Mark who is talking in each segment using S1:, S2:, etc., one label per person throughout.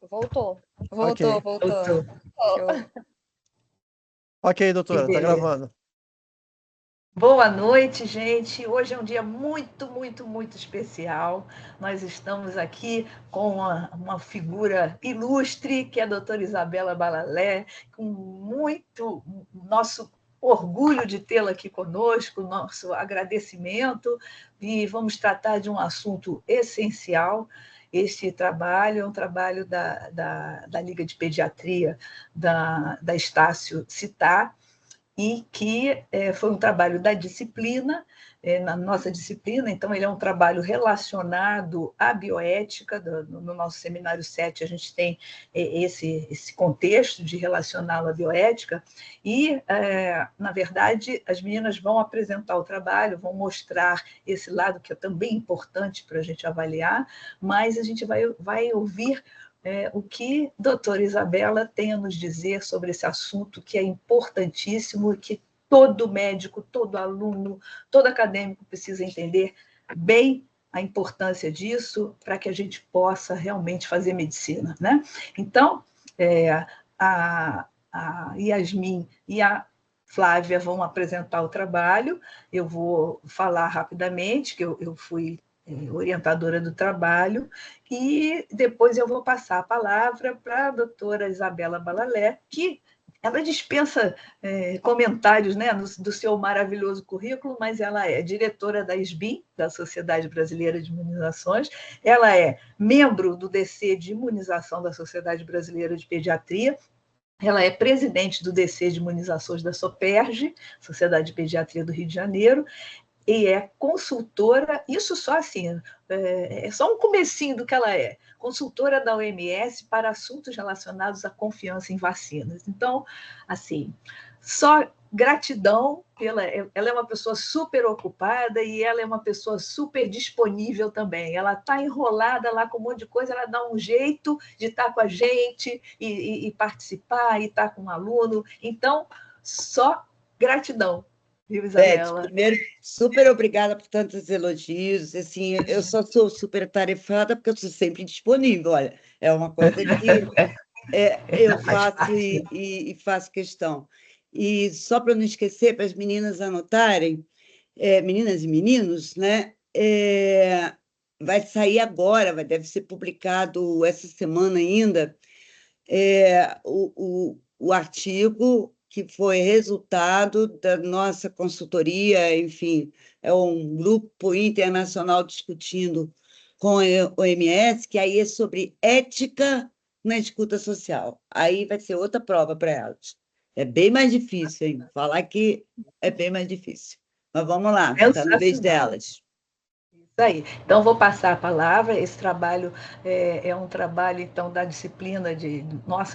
S1: Voltou.
S2: Voltou.
S1: Show.
S2: Ok, doutora, tá
S3: Beleza.
S2: gravando.
S3: Boa noite, gente. Hoje é um dia muito, muito, muito especial. Nós estamos aqui com uma figura ilustre, que é a doutora Isabela Balalé, com muito nosso orgulho de tê-la aqui conosco, nosso agradecimento, e vamos tratar de um assunto essencial. Este trabalho é um trabalho da Liga de Pediatria da Estácio Citar, e que foi um trabalho da disciplina, na nossa disciplina, então ele é um trabalho relacionado à bioética, no nosso seminário 7 a gente tem esse contexto de relacioná-lo à bioética, e, na verdade, as meninas vão apresentar o trabalho, vão mostrar esse lado que é também importante para a gente avaliar, mas a gente vai ouvir o que a doutora Isabela tem a nos dizer sobre esse assunto que é importantíssimo e que todo médico, todo aluno, todo acadêmico precisa entender bem a importância disso para que a gente possa realmente fazer medicina, né? Então, a Yasmin e a Flávia vão apresentar o trabalho, eu vou falar rapidamente, que eu fui orientadora do trabalho, e depois eu vou passar a palavra para a doutora Isabela Balalé, que ela dispensa comentários, né, do seu maravilhoso currículo, mas ela é diretora da SBIM, da Sociedade Brasileira de Imunizações, ela é membro do DC de Imunização da Sociedade Brasileira de Pediatria, ela é presidente do DC de Imunizações da SOPERJ, Sociedade de Pediatria do Rio de Janeiro, e é consultora, isso só assim, é só um comecinho do que ela é, consultora da OMS para assuntos relacionados à confiança em vacinas. Então, assim, só gratidão, ela é uma pessoa super ocupada e ela é uma pessoa super disponível também. Ela está enrolada lá com um monte de coisa, ela dá um jeito de estar com a gente e participar, e estar com um aluno. Então, só gratidão. Viu, Isabela?
S4: Beth, primeiro, super obrigada por tantos elogios. Assim, eu só sou super tarefada porque eu sou sempre disponível. Olha, é uma coisa que eu faço e faço questão. E só para não esquecer, para as meninas anotarem, meninas e meninos, né? Vai sair agora, deve ser publicado essa semana ainda, o artigo que foi resultado da nossa consultoria, enfim, é um grupo internacional discutindo com a OMS, que aí é sobre ética na escuta social. Aí vai ser outra prova para elas. É bem mais difícil, hein? Falar que é bem mais difícil. Mas vamos lá, está na vez delas.
S3: Isso aí. Então, vou passar a palavra. Esse trabalho é um trabalho, então, da disciplina de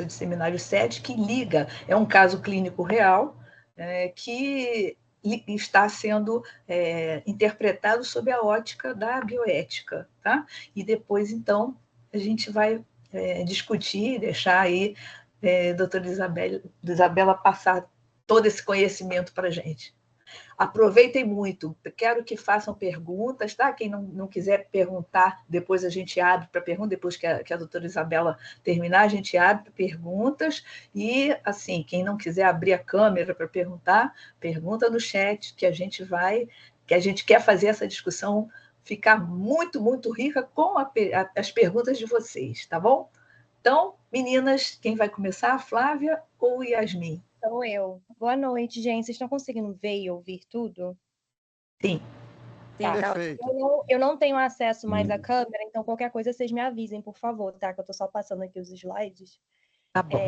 S3: Seminário 7, que liga, é um caso clínico real, que está sendo interpretado sob a ótica da bioética, tá? E depois, então, a gente vai discutir, deixar aí a doutora Isabela passar todo esse conhecimento para a gente. Aproveitem muito, quero que façam perguntas, tá? Quem não quiser perguntar, depois a gente abre para perguntas, depois que a doutora Isabela terminar, a gente abre para perguntas, e, assim, quem não quiser abrir a câmera para perguntar, pergunta no chat, que a gente quer fazer essa discussão ficar muito, muito rica com as perguntas de vocês, tá bom? Então, meninas, quem vai começar? Flávia ou Yasmin?
S1: Sou eu. Boa noite, gente. Vocês estão conseguindo ver e ouvir tudo?
S3: Sim.
S2: Tá. Perfeito.
S1: Eu não tenho acesso mais à câmera, então qualquer coisa vocês me avisem, por favor, tá? Que eu tô só passando aqui os slides.
S3: Tá bom.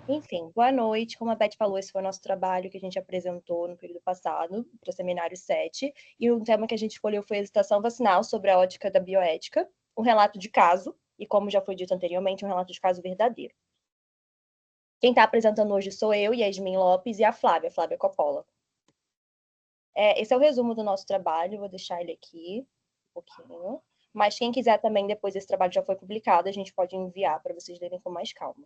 S1: Enfim, boa noite. Como a Beth falou, esse foi o nosso trabalho que a gente apresentou no período passado, para o Seminário 7. E o tema que a gente escolheu foi a hesitação vacinal sobre a ótica da bioética, um relato de caso, e como já foi dito anteriormente, um relato de caso verdadeiro. Quem está apresentando hoje sou eu, Yasmin Lopes, e a Flávia Coppola. Esse é o resumo do nosso trabalho, vou deixar ele aqui um pouquinho. Mas quem quiser também, depois esse trabalho já foi publicado, a gente pode enviar para vocês lerem com mais calma.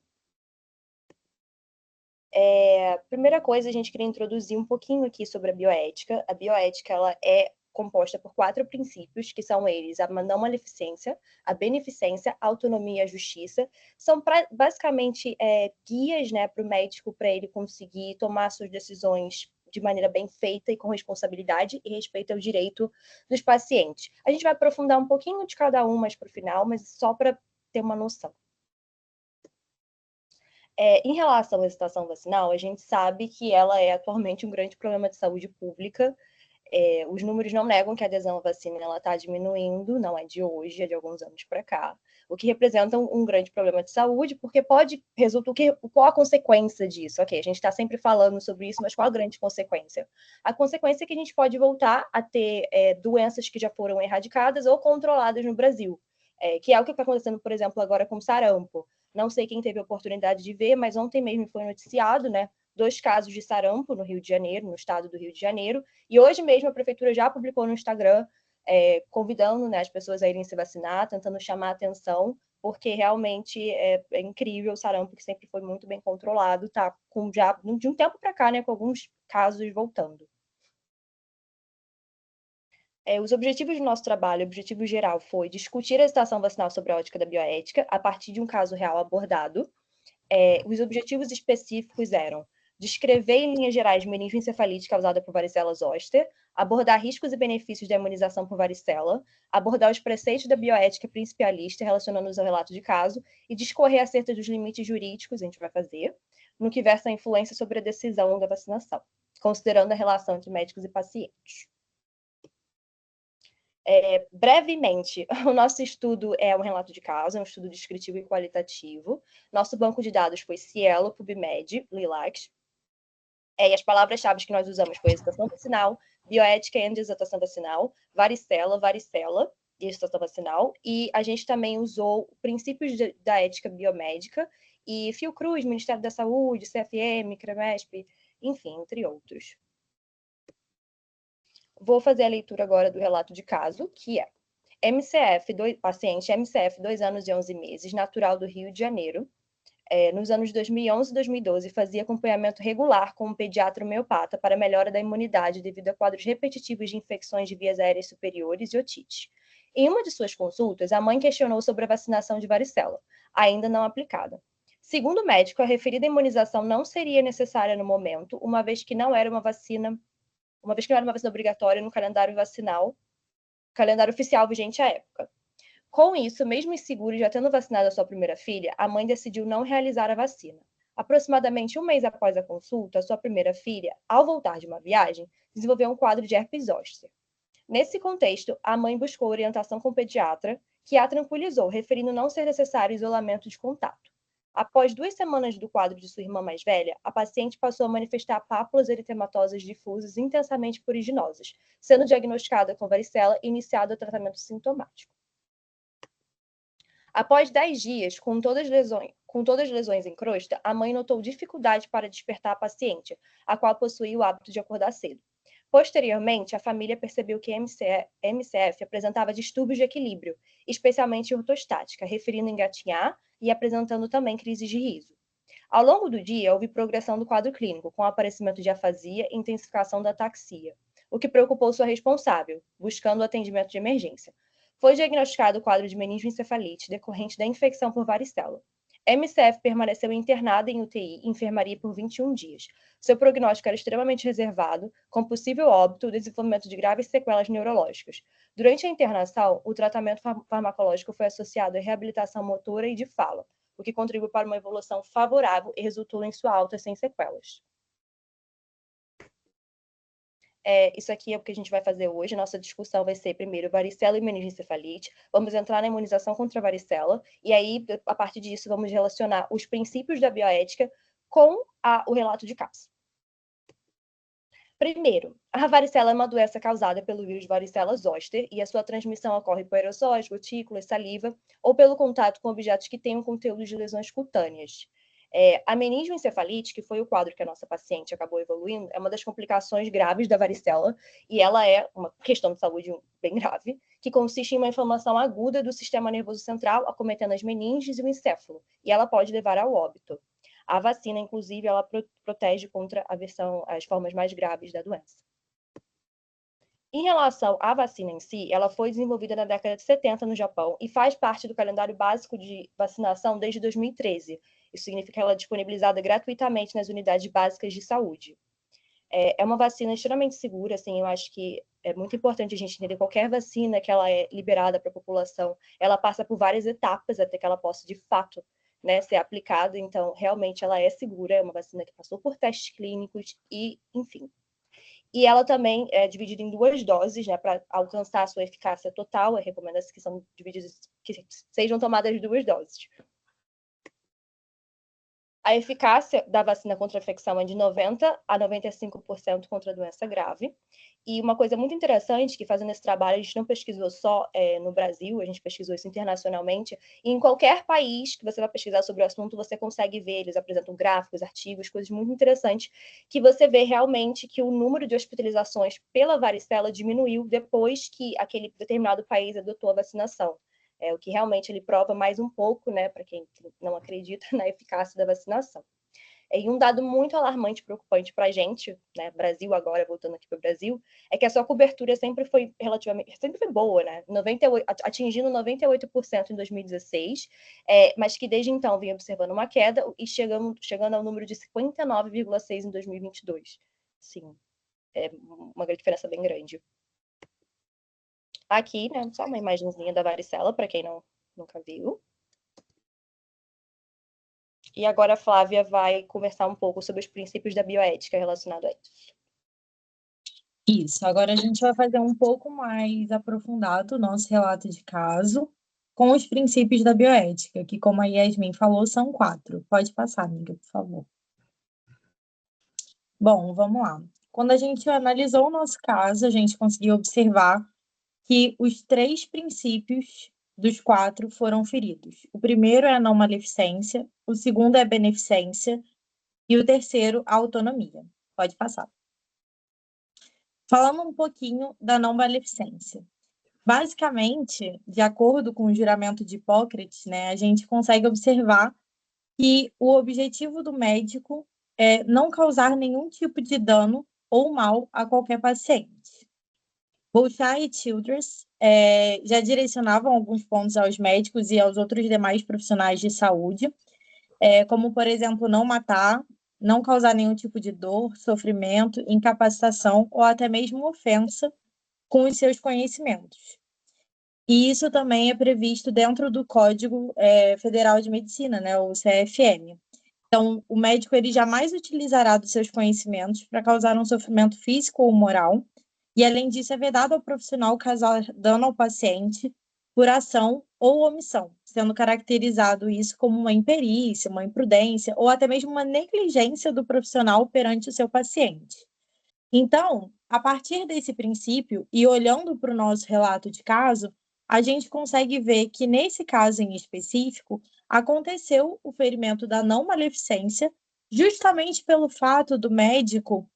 S1: Primeira coisa, a gente queria introduzir um pouquinho aqui sobre a bioética. A bioética ela é composta por 4 princípios, que são eles: a não maleficência, a beneficência, a autonomia e a justiça. São basicamente guias, né, para o médico, para ele conseguir tomar suas decisões de maneira bem feita e com responsabilidade e respeito ao direito dos pacientes. A gente vai aprofundar um pouquinho de cada um mais para o final, mas só para ter uma noção. Em relação à hesitação vacinal, a gente sabe que ela é atualmente um grande problema de saúde pública. Os números não negam que a adesão à vacina está diminuindo, não é de hoje, é de alguns anos para cá, o que representa um grande problema de saúde, porque pode resultar... Qual a consequência disso? Ok, a gente está sempre falando sobre isso, mas qual a grande consequência? A consequência é que a gente pode voltar a ter doenças que já foram erradicadas ou controladas no Brasil, que é o que está acontecendo, por exemplo, agora com sarampo. Não sei quem teve a oportunidade de ver, mas ontem mesmo foi noticiado, né, 2 casos de sarampo no Rio de Janeiro, no estado do Rio de Janeiro, e hoje mesmo a prefeitura já publicou no Instagram, convidando, né, as pessoas a irem se vacinar, tentando chamar a atenção, porque realmente é incrível o sarampo, que sempre foi muito bem controlado, tá já de um tempo para cá, né, com alguns casos voltando. Os objetivos do nosso trabalho, o objetivo geral foi discutir a hesitação vacinal sobre a ótica da bioética a partir de um caso real abordado. Os objetivos específicos eram descrever em linhas gerais meningoencefalite causada por varicela zoster, abordar riscos e benefícios da imunização por varicela, abordar os preceitos da bioética principalista relacionando-os ao relato de caso e discorrer acerca dos limites jurídicos, a gente vai fazer, no que versa a influência sobre a decisão da vacinação, considerando a relação entre médicos e pacientes. Brevemente, o nosso estudo é um relato de caso, é um estudo descritivo e qualitativo. Nosso banco de dados foi Cielo, PubMed, Lilac. E as palavras-chave que nós usamos foi hesitação vacinal, bioética e hesitação vacinal, varicela e hesitação vacinal. E a gente também usou princípios da ética biomédica e Fiocruz, Ministério da Saúde, CFM, CREMESP, enfim, entre outros. Vou fazer a leitura agora do relato de caso, que é paciente MCF, 2 anos e 11 meses, natural do Rio de Janeiro. Nos anos 2011 e 2012, fazia acompanhamento regular com um pediatra homeopata para melhora da imunidade devido a quadros repetitivos de infecções de vias aéreas superiores e otite. Em uma de suas consultas, a mãe questionou sobre a vacinação de varicela, ainda não aplicada. Segundo o médico, a referida imunização não seria necessária no momento, uma vez que não era uma vacina obrigatória no calendário vacinal, calendário oficial vigente à época. Com isso, mesmo insegura e já tendo vacinado a sua primeira filha, a mãe decidiu não realizar a vacina. Aproximadamente um mês após a consulta, sua primeira filha, ao voltar de uma viagem, desenvolveu um quadro de herpes zoster. Nesse contexto, a mãe buscou orientação com o pediatra, que a tranquilizou, referindo não ser necessário isolamento de contato. Após 2 semanas do quadro de sua irmã mais velha, a paciente passou a manifestar pápulas eritematosas difusas intensamente pruriginosas, sendo diagnosticada com varicela e iniciado o tratamento sintomático. Após 10 dias, com todas as lesões em crosta, a mãe notou dificuldade para despertar a paciente, a qual possuía o hábito de acordar cedo. Posteriormente, a família percebeu que MCF apresentava distúrbios de equilíbrio, especialmente ortostática, referindo engatinhar e apresentando também crises de riso. Ao longo do dia, houve progressão do quadro clínico, com aparecimento de afasia e intensificação da ataxia, o que preocupou sua responsável, buscando o atendimento de emergência. Foi diagnosticado o quadro de meningoencefalite decorrente da infecção por varicela. MCF permaneceu internada em UTI e enfermaria por 21 dias. Seu prognóstico era extremamente reservado, com possível óbito e desenvolvimento de graves sequelas neurológicas. Durante a internação, o tratamento farmacológico foi associado à reabilitação motora e de fala, o que contribuiu para uma evolução favorável e resultou em sua alta sem sequelas. Isso aqui é o que a gente vai fazer hoje. Nossa discussão vai ser, primeiro, varicela e meningoencefalite. Vamos entrar na imunização contra a varicela. E aí, a partir disso, vamos relacionar os princípios da bioética com o relato de caso. Primeiro, a varicela é uma doença causada pelo vírus varicela zoster e a sua transmissão ocorre por aerossóis, gotículas, saliva ou pelo contato com objetos que tenham conteúdo de lesões cutâneas. A meningoencefalite, que foi o quadro que a nossa paciente acabou evoluindo, é uma das complicações graves da varicela e ela é uma questão de saúde bem grave, que consiste em uma inflamação aguda do sistema nervoso central, acometendo as meninges e o encéfalo, e ela pode levar ao óbito. A vacina, inclusive, ela protege contra as formas mais graves da doença. Em relação à vacina em si, ela foi desenvolvida na década de 70 no Japão e faz parte do calendário básico de vacinação desde 2013. Isso significa que ela é disponibilizada gratuitamente nas unidades básicas de saúde. É uma vacina extremamente segura, assim, eu acho que é muito importante a gente entender qualquer vacina que ela é liberada para a população, ela passa por várias etapas até que ela possa, de fato, né, ser aplicada, então, realmente, ela é segura, é uma vacina que passou por testes clínicos e, enfim. E ela também é dividida em 2 doses, né, para alcançar a sua eficácia total, recomenda-se que são divididas, que sejam tomadas 2 doses. A eficácia da vacina contra a infecção é de 90% a 95% contra a doença grave. E uma coisa muito interessante, que fazendo esse trabalho, a gente não pesquisou só no Brasil, a gente pesquisou isso internacionalmente, e em qualquer país que você vai pesquisar sobre o assunto, você consegue ver, eles apresentam gráficos, artigos, coisas muito interessantes, que você vê realmente que o número de hospitalizações pela varicela diminuiu depois que aquele determinado país adotou a vacinação. O que realmente ele prova mais um pouco, né, para quem não acredita na eficácia da vacinação. E um dado muito alarmante, preocupante para a gente, né, Brasil agora, voltando aqui para o Brasil, é que a sua cobertura sempre foi boa, né, atingindo 98% em 2016, mas que desde então vem observando uma queda e chegando ao número de 59,6% em 2022. Sim, é uma diferença bem grande. Aqui, né, só uma imagenzinha da varicela, para quem nunca viu. E agora a Flávia vai conversar um pouco sobre os princípios da bioética relacionados a isso.
S5: Isso, agora a gente vai fazer um pouco mais aprofundado o nosso relato de caso com os princípios da bioética, que, como a Yasmin falou, são 4. Pode passar, amiga, por favor. Bom, vamos lá. Quando a gente analisou o nosso caso, a gente conseguiu observar que os 3 princípios dos 4 foram feridos. O primeiro é a não maleficência, o segundo é a beneficência e o terceiro, a autonomia. Pode passar. Falando um pouquinho da não maleficência. Basicamente, de acordo com o juramento de Hipócrates, né, a gente consegue observar que o objetivo do médico é não causar nenhum tipo de dano ou mal a qualquer paciente. Bouchat e Childress já direcionavam alguns pontos aos médicos e aos outros demais profissionais de saúde, como, por exemplo, não matar, não causar nenhum tipo de dor, sofrimento, incapacitação ou até mesmo ofensa com os seus conhecimentos. E isso também é previsto dentro do Código Federal de Medicina, né, o CFM. Então, o médico ele jamais utilizará dos seus conhecimentos para causar um sofrimento físico ou moral, e, além disso, é vedado ao profissional causar dano ao paciente por ação ou omissão, sendo caracterizado isso como uma imperícia, uma imprudência ou até mesmo uma negligência do profissional perante o seu paciente. Então, a partir desse princípio, e olhando para o nosso relato de caso, a gente consegue ver que, nesse caso em específico, aconteceu o ferimento da não maleficência, justamente pelo fato do médico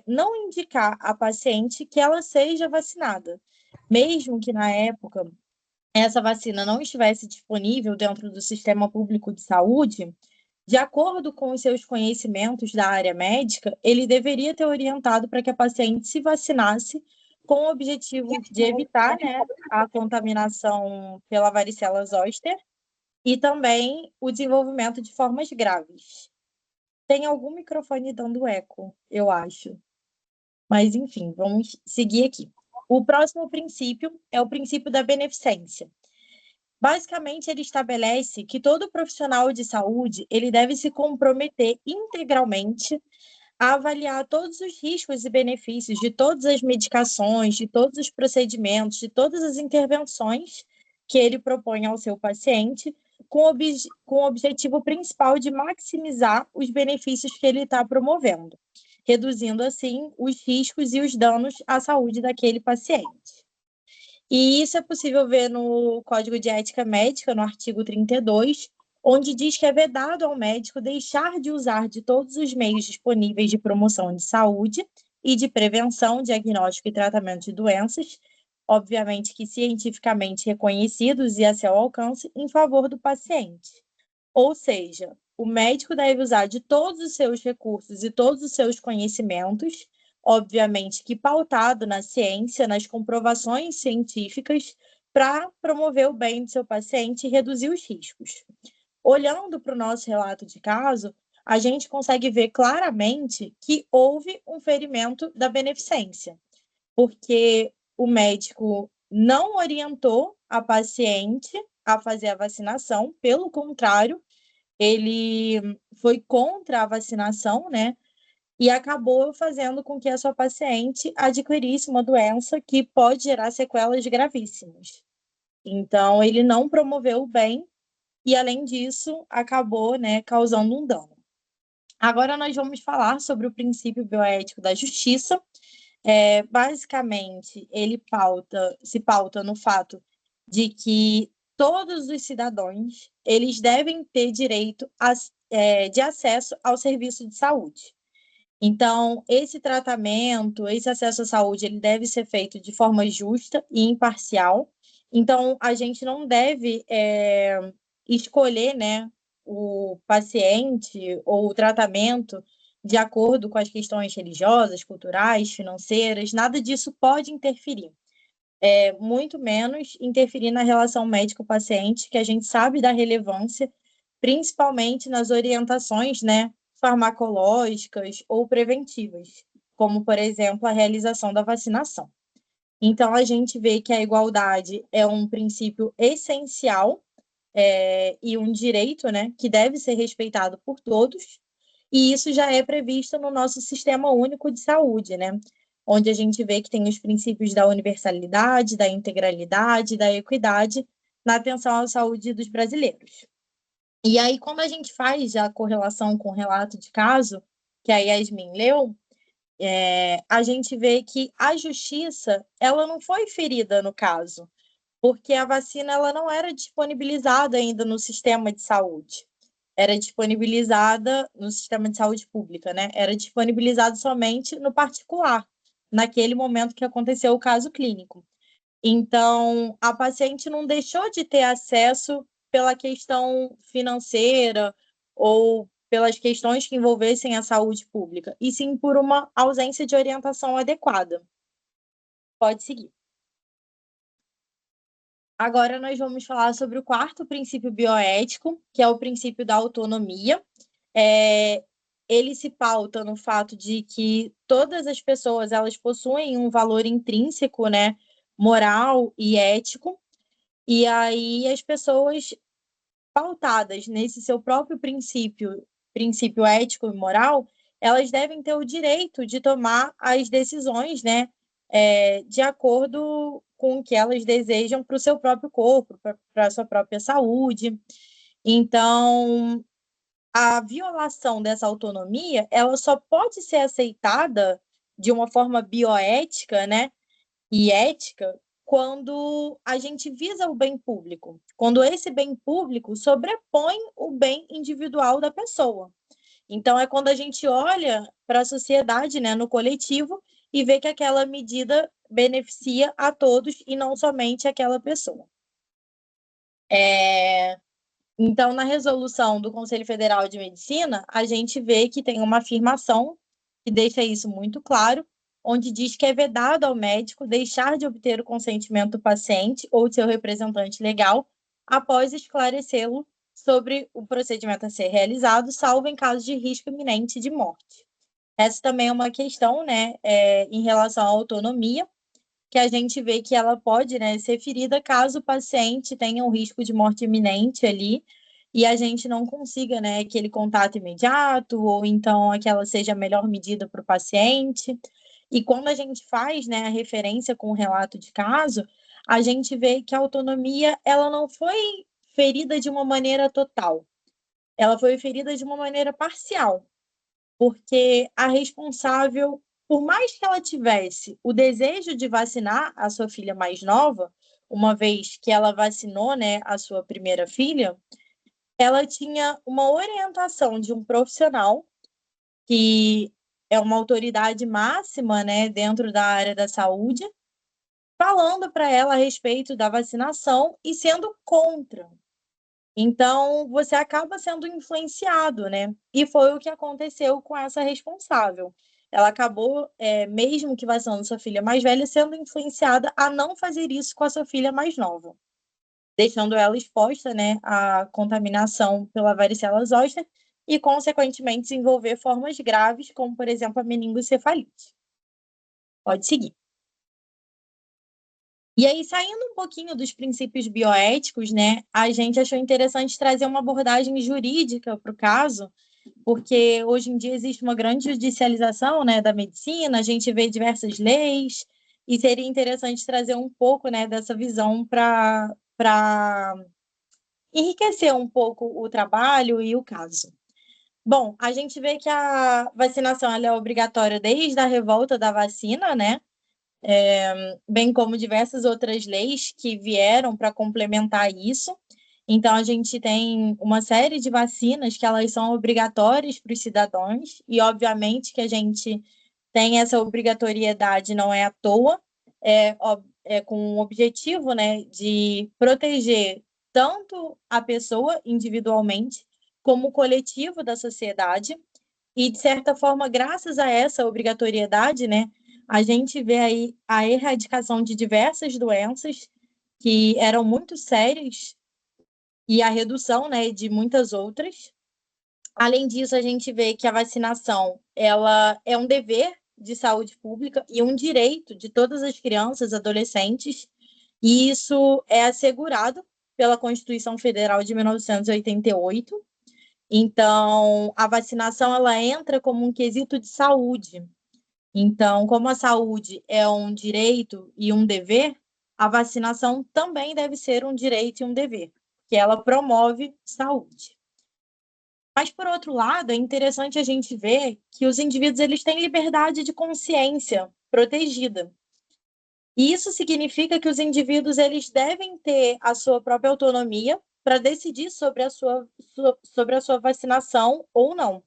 S5: não indicar à paciente que ela seja vacinada, mesmo que na época essa vacina não estivesse disponível dentro do sistema público de saúde. De acordo com os seus conhecimentos da área médica, ele deveria ter orientado para que a paciente se vacinasse com o objetivo de evitar, né, a contaminação pela varicela zoster e também o desenvolvimento de formas graves. Tem algum microfone dando eco, eu acho. Mas, enfim, vamos seguir aqui. O próximo princípio é o princípio da beneficência. Basicamente, ele estabelece que todo profissional de saúde ele deve se comprometer integralmente a avaliar todos os riscos e benefícios de todas as medicações, de todos os procedimentos, de todas as intervenções que ele propõe ao seu paciente, com o objetivo principal de maximizar os benefícios que ele está promovendo, reduzindo, assim, os riscos e os danos à saúde daquele paciente. E isso é possível ver no Código de Ética Médica, no artigo 32, onde diz que é vedado ao médico deixar de usar de todos os meios disponíveis de promoção de saúde e de prevenção, diagnóstico e tratamento de doenças, obviamente que cientificamente reconhecidos e a seu alcance, em favor do paciente. Ou seja, o médico deve usar de todos os seus recursos e todos os seus conhecimentos obviamente que pautado na ciência, nas comprovações científicas, para promover o bem do seu paciente e reduzir os riscos. Olhando para o nosso relato de caso, a gente consegue ver claramente que houve um ferimento da beneficência, porque o médico não orientou a paciente a fazer a vacinação, pelo contrário, ele foi contra a vacinação, né? E acabou fazendo com que a sua paciente adquirisse uma doença que pode gerar sequelas gravíssimas. Então, ele não promoveu o bem e, além disso, acabou, né, causando um dano. Agora nós vamos falar sobre o princípio bioético da justiça. Basicamente, ele se pauta no fato de que todos os cidadãos eles devem ter direito de acesso ao serviço de saúde. Então, esse tratamento, esse acesso à saúde, ele deve ser feito de forma justa e imparcial. Então, a gente não deve escolher, né, o paciente ou o tratamento de acordo com as questões religiosas, culturais, financeiras, nada disso pode interferir. Muito menos interferir na relação médico-paciente, que a gente sabe da relevância, principalmente nas orientações, né, farmacológicas ou preventivas, como, por exemplo, a realização da vacinação. Então, a gente vê que a igualdade é um princípio essencial e um direito, né, que deve ser respeitado por todos, e isso já é previsto no nosso Sistema Único de Saúde, né, onde a gente vê que tem os princípios da universalidade, da integralidade, da equidade na atenção à saúde dos brasileiros. E aí, quando a gente faz a correlação com o relato de caso, que a Yasmin leu, a gente vê que a justiça ela não foi ferida no caso, porque a vacina ela não era disponibilizada ainda no sistema de saúde. Era disponibilizada no sistema de saúde pública, né? Era disponibilizado somente no particular, naquele momento que aconteceu o caso clínico. Então, a paciente não deixou de ter acesso pela questão financeira ou pelas questões que envolvessem a saúde pública, e sim por uma ausência de orientação adequada. Pode seguir. Agora nós vamos falar sobre o quarto princípio bioético, que é o princípio da autonomia. Ele se pauta no fato de que todas as pessoas elas possuem um valor intrínseco, né, moral e ético, e aí as pessoas pautadas nesse seu próprio princípio ético e moral, elas devem ter o direito de tomar as decisões, né, de acordo com o que elas desejam para o seu próprio corpo, para a sua própria saúde. Então, a violação dessa autonomia, ela só pode ser aceitada de uma forma bioética, né, e ética, quando a gente visa o bem público, quando esse bem público sobrepõe o bem individual da pessoa. Então, é quando a gente olha para a sociedade, né, no coletivo, e vê que aquela medida beneficia a todos e não somente aquela pessoa. Então, na resolução do Conselho Federal de Medicina, a gente vê que tem uma afirmação que deixa isso muito claro, onde diz que é vedado ao médico deixar de obter o consentimento do paciente ou de seu representante legal após esclarecê-lo sobre o procedimento a ser realizado, salvo em caso de risco iminente de morte. Essa também é uma questão, né, em relação à autonomia, que a gente vê que ela pode, né, ser ferida caso o paciente tenha um risco de morte iminente ali e a gente não consiga, né, aquele contato imediato ou então aquela seja a melhor medida para o paciente. E quando a gente faz, né, a referência com o relato de caso, a gente vê que a autonomia ela não foi ferida de uma maneira total, ela foi ferida de uma maneira parcial, porque a responsável, por mais que ela tivesse o desejo de vacinar a sua filha mais nova, uma vez que ela vacinou, né, a sua primeira filha, ela tinha uma orientação de um profissional que é uma autoridade máxima, né, dentro da área da saúde, falando para ela a respeito da vacinação e sendo contra. Então, você acaba sendo influenciado, né? E foi o que aconteceu com essa responsável. ela acabou, mesmo que vacinando sua filha mais velha, sendo influenciada a não fazer isso com a sua filha mais nova, deixando ela exposta, né, à contaminação pela varicela zoster e, consequentemente, desenvolver formas graves, como, por exemplo, a meningocefalite. Pode seguir. E aí, saindo um pouquinho dos princípios bioéticos, né, a gente achou interessante trazer uma abordagem jurídica para o caso, porque hoje em dia existe uma grande judicialização, né, da medicina, a gente vê diversas leis, e seria interessante trazer um pouco, né, dessa visão para enriquecer um pouco o trabalho e o caso. Bom, a gente vê que a vacinação ela é obrigatória desde a revolta da vacina, né? Bem como diversas outras leis que vieram para complementar isso. Então, a gente tem uma série de vacinas que elas são obrigatórias para os cidadãos, e obviamente que a gente tem essa obrigatoriedade, não é à toa, com o objetivo, né, de proteger tanto a pessoa individualmente, como o coletivo da sociedade, e, de certa forma, graças a essa obrigatoriedade, né, a gente vê aí a erradicação de diversas doenças que eram muito sérias e a redução, né, de muitas outras. Além disso, a gente vê que a vacinação ela é um dever de saúde pública e um direito de todas as crianças, adolescentes, e isso é assegurado pela Constituição Federal de 1988. Então, a vacinação ela entra como um quesito de saúde. Então, como a saúde é um direito e um dever, a vacinação também deve ser um direito e um dever, porque ela promove saúde. Mas, por outro lado, é interessante a gente ver que os indivíduos eles têm liberdade de consciência protegida. E isso significa que os indivíduos eles devem ter a sua própria autonomia para decidir sobre a sua vacinação ou não,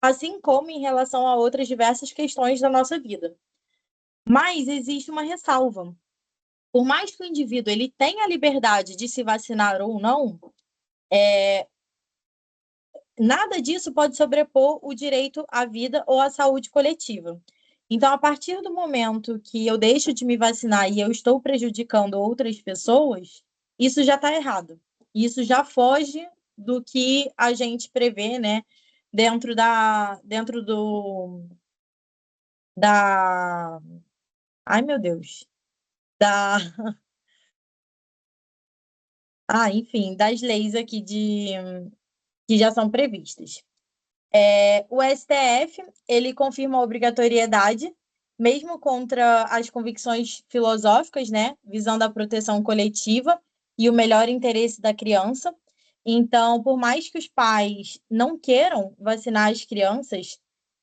S5: assim como em relação a outras diversas questões da nossa vida. Mas existe uma ressalva. Por mais que o indivíduo ele tenha a liberdade de se vacinar ou não, nada disso pode sobrepor o direito à vida ou à saúde coletiva. Então, a partir do momento que eu deixo de me vacinar e eu estou prejudicando outras pessoas, isso já está errado. Isso já foge do que a gente prevê, né, dentro da... Ai, meu Deus. Enfim, das leis aqui que já são previstas. O STF, ele confirma a obrigatoriedade, mesmo contra as convicções filosóficas, né, visando a proteção coletiva e o melhor interesse da criança. Então, por mais que os pais não queiram vacinar as crianças,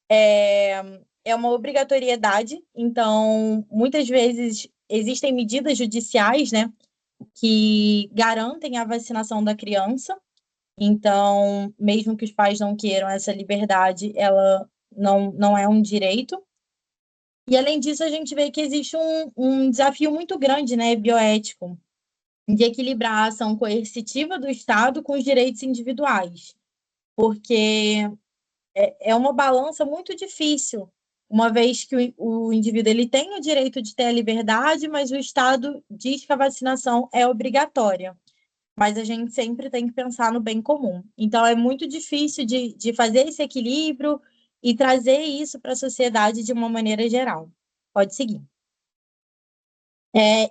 S5: é uma obrigatoriedade. Então, muitas vezes existem medidas judiciais, né, que garantem a vacinação da criança. Então, mesmo que os pais não queiram essa liberdade, ela não é um direito. E, além disso, a gente vê que existe um desafio muito grande, né, bioético, de equilibrar a ação coercitiva do Estado com os direitos individuais, porque é uma balança muito difícil, uma vez que o indivíduo ele tem o direito de ter a liberdade, mas o Estado diz que a vacinação é obrigatória. Mas a gente sempre tem que pensar no bem comum. Então, é muito difícil de fazer esse equilíbrio e trazer isso para a sociedade de uma maneira geral. Pode seguir.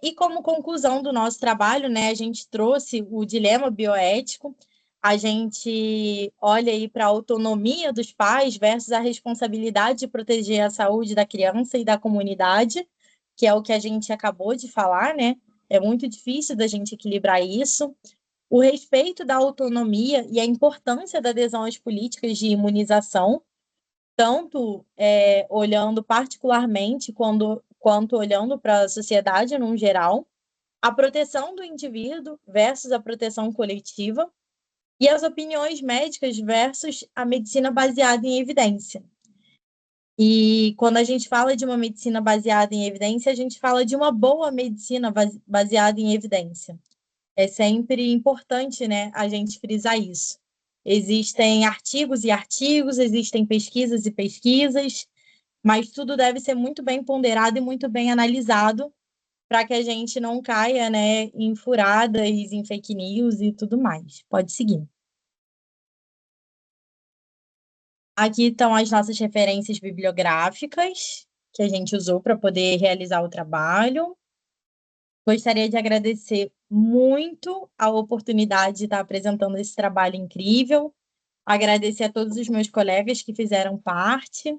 S5: E como conclusão do nosso trabalho, né, a gente trouxe o dilema bioético, a gente olha aí para a autonomia dos pais versus a responsabilidade de proteger a saúde da criança e da comunidade, que é o que a gente acabou de falar, né? É muito difícil da gente equilibrar isso. O respeito da autonomia e a importância da adesão às políticas de imunização, tanto olhando particularmente quanto olhando para a sociedade no geral, a proteção do indivíduo versus a proteção coletiva, e as opiniões médicas versus a medicina baseada em evidência. E quando a gente fala de uma medicina baseada em evidência, a gente fala de uma boa medicina baseada em evidência. É sempre importante, né, a gente frisar isso. Existem artigos e artigos, existem pesquisas e pesquisas, mas tudo deve ser muito bem ponderado e muito bem analisado para que a gente não caia, né, em furadas, em fake news e tudo mais. Pode seguir. Aqui estão as nossas referências bibliográficas que a gente usou para poder realizar o trabalho. Gostaria de agradecer muito a oportunidade de estar apresentando esse trabalho incrível. Agradecer a todos os meus colegas que fizeram parte.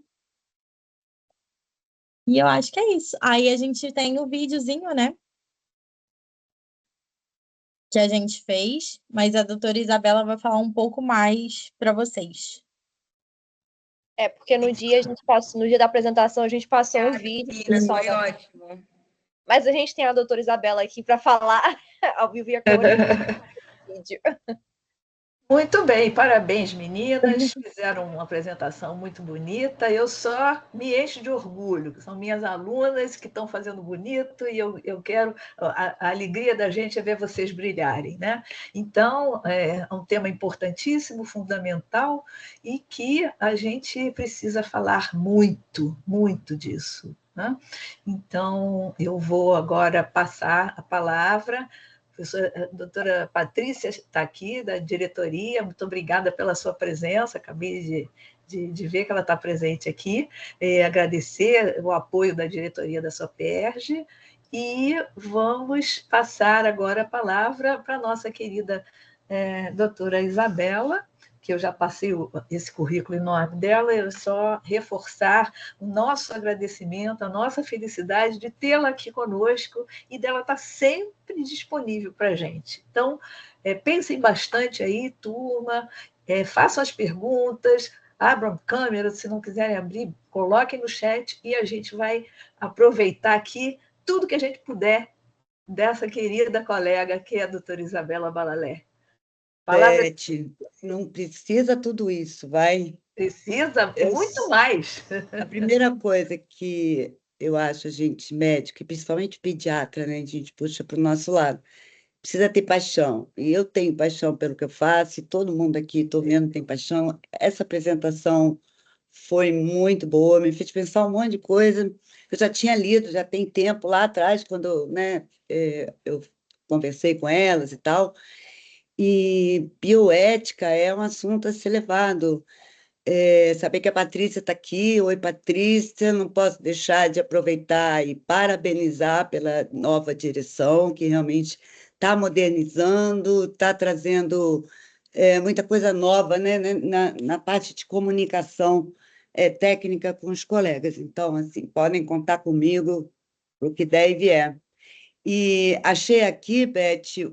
S5: E eu acho que é isso. Aí a gente tem o videozinho, né? Que a gente fez, mas a doutora Isabela vai falar um pouco mais para vocês.
S1: Porque no dia da apresentação a gente passou um vídeo.
S4: Foi ótimo.
S1: Mas a gente tem a doutora Isabela aqui para falar ao vivo e a cores do vídeo.
S3: Muito bem, parabéns, meninas. Fizeram uma apresentação muito bonita. Eu só me encho de orgulho, que são minhas alunas que estão fazendo bonito e eu quero. A alegria da gente é ver vocês brilharem, né? Então, é um tema importantíssimo, fundamental, e que a gente precisa falar muito, muito disso, né? Então, eu vou agora passar a palavra. A doutora Patrícia está aqui, da diretoria, muito obrigada pela sua presença, acabei de ver que ela está presente aqui, agradecer o apoio da diretoria da SOPERJ, e vamos passar agora a palavra para a nossa querida doutora Isabela, que eu já passei esse currículo enorme dela, eu só reforçar o nosso agradecimento, a nossa felicidade de tê-la aqui conosco e dela estar sempre disponível para a gente. Então, pensem bastante aí, turma, façam as perguntas, abram câmera, se não quiserem abrir, coloquem no chat e a gente vai aproveitar aqui tudo que a gente puder dessa querida colega que é a doutora Isabela Balalé.
S4: Beth, não precisa tudo isso, vai.
S3: Precisa muito mais.
S4: A primeira coisa que eu acho, a gente médico, e principalmente pediatra, né, a gente puxa para o nosso lado, precisa ter paixão. E eu tenho paixão pelo que eu faço, e todo mundo aqui, estou vendo, tem paixão. Essa apresentação foi muito boa, me fez pensar um monte de coisa que eu já tinha lido, já tem tempo lá atrás, quando, né, eu conversei com elas e tal. E bioética é um assunto a ser levado. Saber que a Patrícia está aqui. Oi, Patrícia, não posso deixar de aproveitar e parabenizar pela nova direção, que realmente está modernizando, está trazendo muita coisa nova, né, na parte de comunicação técnica com os colegas. Então, assim, podem contar comigo para o que der e vier. E achei aqui, Beth,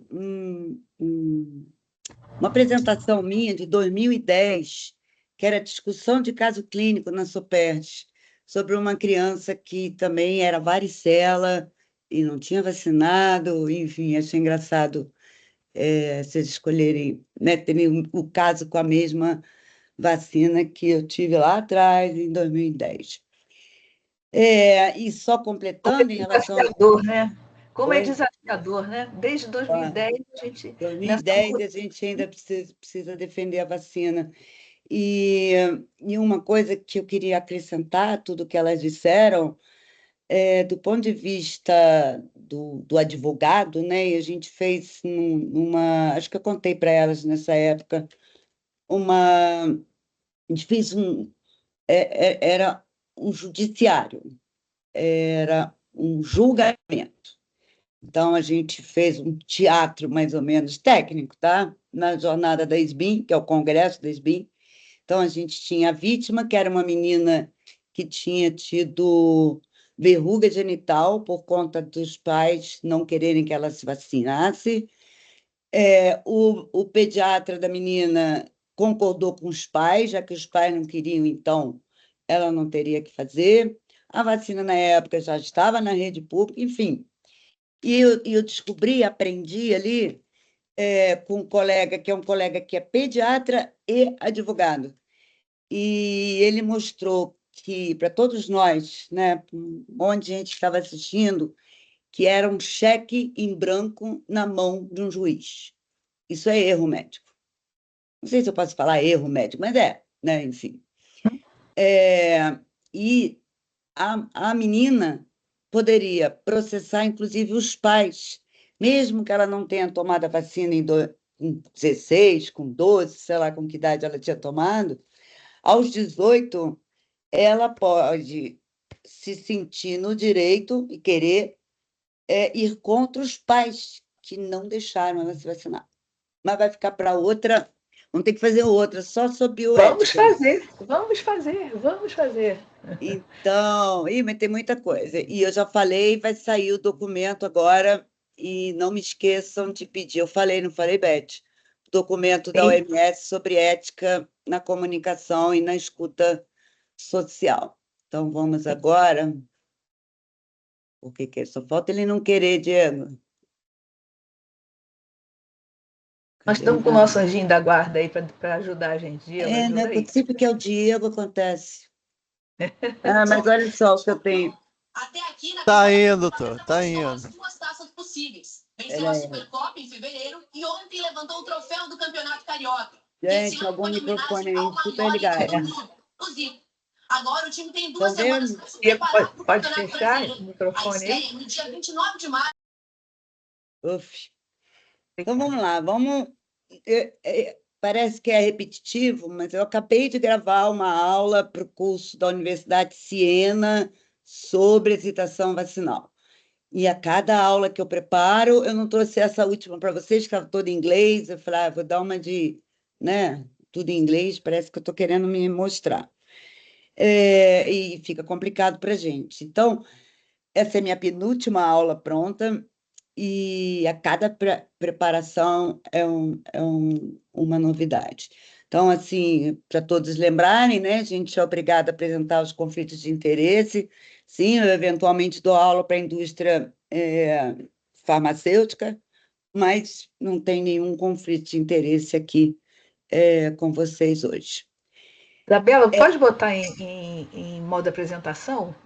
S4: uma apresentação minha de 2010, que era discussão de caso clínico na SOPERJ, sobre uma criança que também era varicela e não tinha vacinado. Enfim, achei engraçado vocês escolherem, né, terem o caso com a mesma vacina que eu tive lá atrás, em 2010. E só completando em relação...
S3: Desafiador, né? Como é
S4: Oi?
S3: desafiador, né? Desde 2010, a gente...
S4: 2010, a gente ainda precisa defender a vacina. E uma coisa que eu queria acrescentar, a tudo que elas disseram, do ponto de vista do advogado, né? E a gente fez acho que eu contei para elas nessa época, a gente fez era um judiciário, era um julgamento. Então, a gente fez um teatro mais ou menos técnico, tá? Na jornada da SBIM, que é o congresso da SBIM. Então, a gente tinha a vítima, que era uma menina que tinha tido verruga genital por conta dos pais não quererem que ela se vacinasse. O pediatra da menina concordou com os pais, já que os pais não queriam, então ela não teria que fazer. A vacina, na época, já estava na rede pública, enfim. E eu descobri, aprendi ali com um colega, que é um colega que é pediatra e advogado. E ele mostrou que, para todos nós, né, onde a gente estava assistindo, que era um cheque em branco na mão de um juiz. Isso é erro médico. Não sei se eu posso falar erro médico, mas né, enfim. E a menina poderia processar, inclusive, os pais, mesmo que ela não tenha tomado a vacina com 16, com 12, sei lá com que idade ela tinha tomado, aos 18, ela pode se sentir no direito e querer ir contra os pais que não deixaram ela se vacinar. Mas vai ficar para outra, vamos ter que fazer outra, só sobre bioética.
S3: Vamos fazer.
S4: Então, mas tem muita coisa. E eu já falei, vai sair o documento agora, e não me esqueçam de pedir. Eu falei, não falei, Beth? O documento da OMS sobre ética na comunicação e na escuta social. Então, vamos agora. O que é? Só falta ele não querer, Diego.
S3: Nós estamos com o nosso anjinho da guarda aí para ajudar a gente. Diego,
S4: não é possível que é o Diego, acontece. Mas olha só o que eu tenho.
S2: Até aqui na tá indo, doutor, tá indo.
S6: As duas taças possíveis. Venceu a Supercopa em fevereiro e ontem levantou o troféu do Campeonato Carioca.
S4: Gente, algum microfone aí super ligado.
S6: Agora o time tem 2 semanas para se preparar para o
S3: Pode
S6: Campeonato
S3: fechar
S6: Brasileiro.
S3: o microfone
S6: A estreia no dia 29 de maio.
S4: Então, vamos lá. Parece que é repetitivo, mas eu acabei de gravar uma aula para o curso da Universidade de Siena sobre hesitação vacinal. E a cada aula que eu preparo, eu não trouxe essa última para vocês, que estava toda em inglês. Eu falei, vou dar uma de, tudo em inglês, parece que eu estou querendo me mostrar. E fica complicado para a gente. Então, essa é a minha penúltima aula pronta, e a cada preparação é uma novidade. Então, assim, para todos lembrarem, a gente é obrigado a apresentar os conflitos de interesse. Sim, eu eventualmente dou aula para a indústria farmacêutica, mas não tem nenhum conflito de interesse aqui com vocês hoje.
S3: Isabela, pode botar em modo apresentação?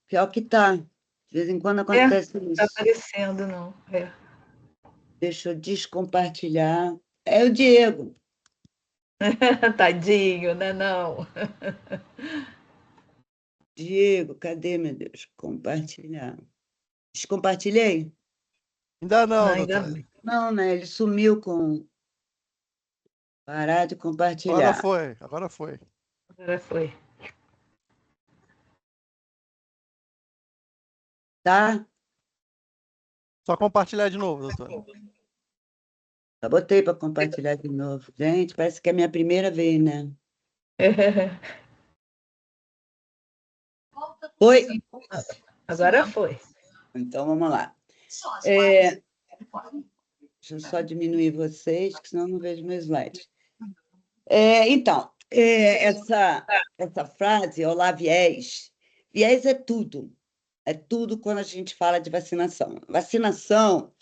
S4: Pior que tá. De vez em quando acontece isso.
S3: Não está aparecendo, não.
S4: Deixa eu descompartilhar. É o Diego.
S3: Tadinho, não.
S4: Diego, cadê, meu Deus? Compartilhar. Descompartilhei?
S2: Ainda não, doutor.
S4: Não, ele sumiu com... Parar de compartilhar.
S2: Agora foi.
S4: Tá?
S2: Só compartilhar de novo, doutor.
S4: Eu botei para compartilhar de novo. Gente, parece que é a minha primeira vez, né? Foi?
S3: Agora foi.
S4: Então, vamos lá. Deixa eu só diminuir vocês, que senão eu não vejo meus slides. Então, essa frase, olá, viés. Viés é tudo. É tudo quando a gente fala de vacinação. Vacinação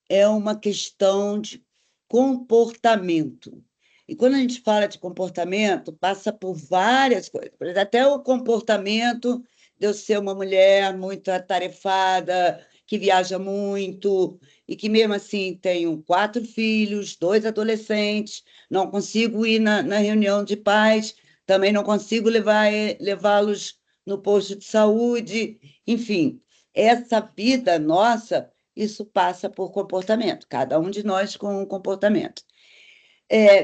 S4: é uma questão de comportamento. E quando a gente fala de comportamento, passa por várias coisas. Por exemplo, até o comportamento de eu ser uma mulher muito atarefada, que viaja muito, e que mesmo assim tenho 4 filhos, 2 adolescentes, não consigo ir na reunião de pais, também não consigo levá-los no posto de saúde, enfim, essa vida nossa, isso passa por comportamento, cada um de nós com um comportamento.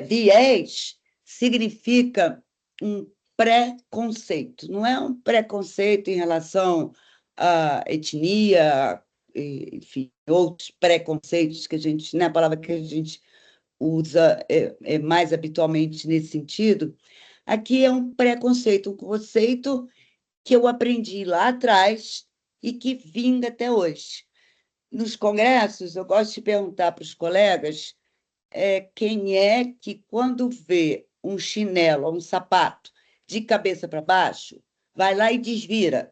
S4: Viés significa um preconceito, não é um preconceito em relação à etnia, enfim, outros preconceitos que a gente, a palavra que a gente usa mais habitualmente nesse sentido. Aqui é um preconceito, um conceito que eu aprendi lá atrás e que vinga até hoje. Nos congressos, eu gosto de perguntar para os colegas quem é que, quando vê um chinelo ou um sapato de cabeça para baixo, vai lá e desvira.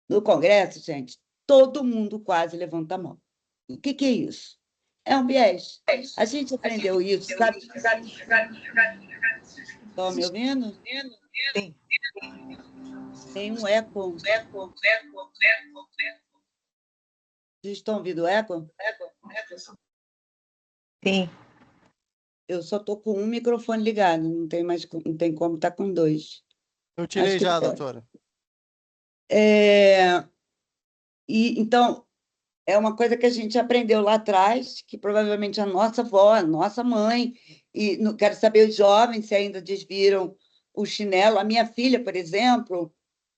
S4: No congresso, gente, todo mundo quase levanta a mão. O que é isso? É um viés. A gente aprendeu isso, sabe? Estão me ouvindo?
S3: Sim.
S4: Tem um eco. Vocês estão ouvindo eco?
S3: Sim.
S4: Eu só estou com um microfone ligado, não tem como estar com 2.
S2: Eu tirei já, doutora.
S4: Então, é uma coisa que a gente aprendeu lá atrás, que provavelmente a nossa avó, a nossa mãe, e não quero saber os jovens se ainda desviram o chinelo. A minha filha, por exemplo,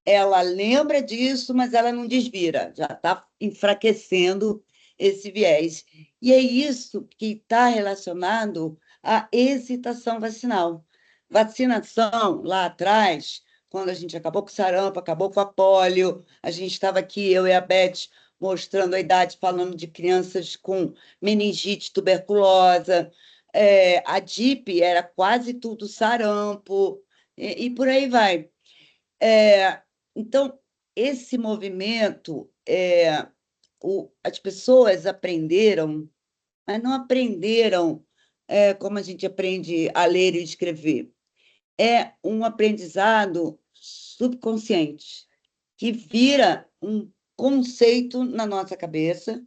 S4: ela lembra disso, mas ela não desvira, já está enfraquecendo esse viés. E é isso que está relacionado à excitação vacinal. Vacinação, lá atrás, quando a gente acabou com o sarampo, acabou com a polio, a gente estava aqui, eu e a Beth, mostrando a idade, falando de crianças com meningite tuberculosa, a DIP era quase tudo sarampo, e por aí vai. Então, esse movimento, as pessoas aprenderam, mas não aprenderam como a gente aprende a ler e escrever. É um aprendizado subconsciente, que vira um conceito na nossa cabeça,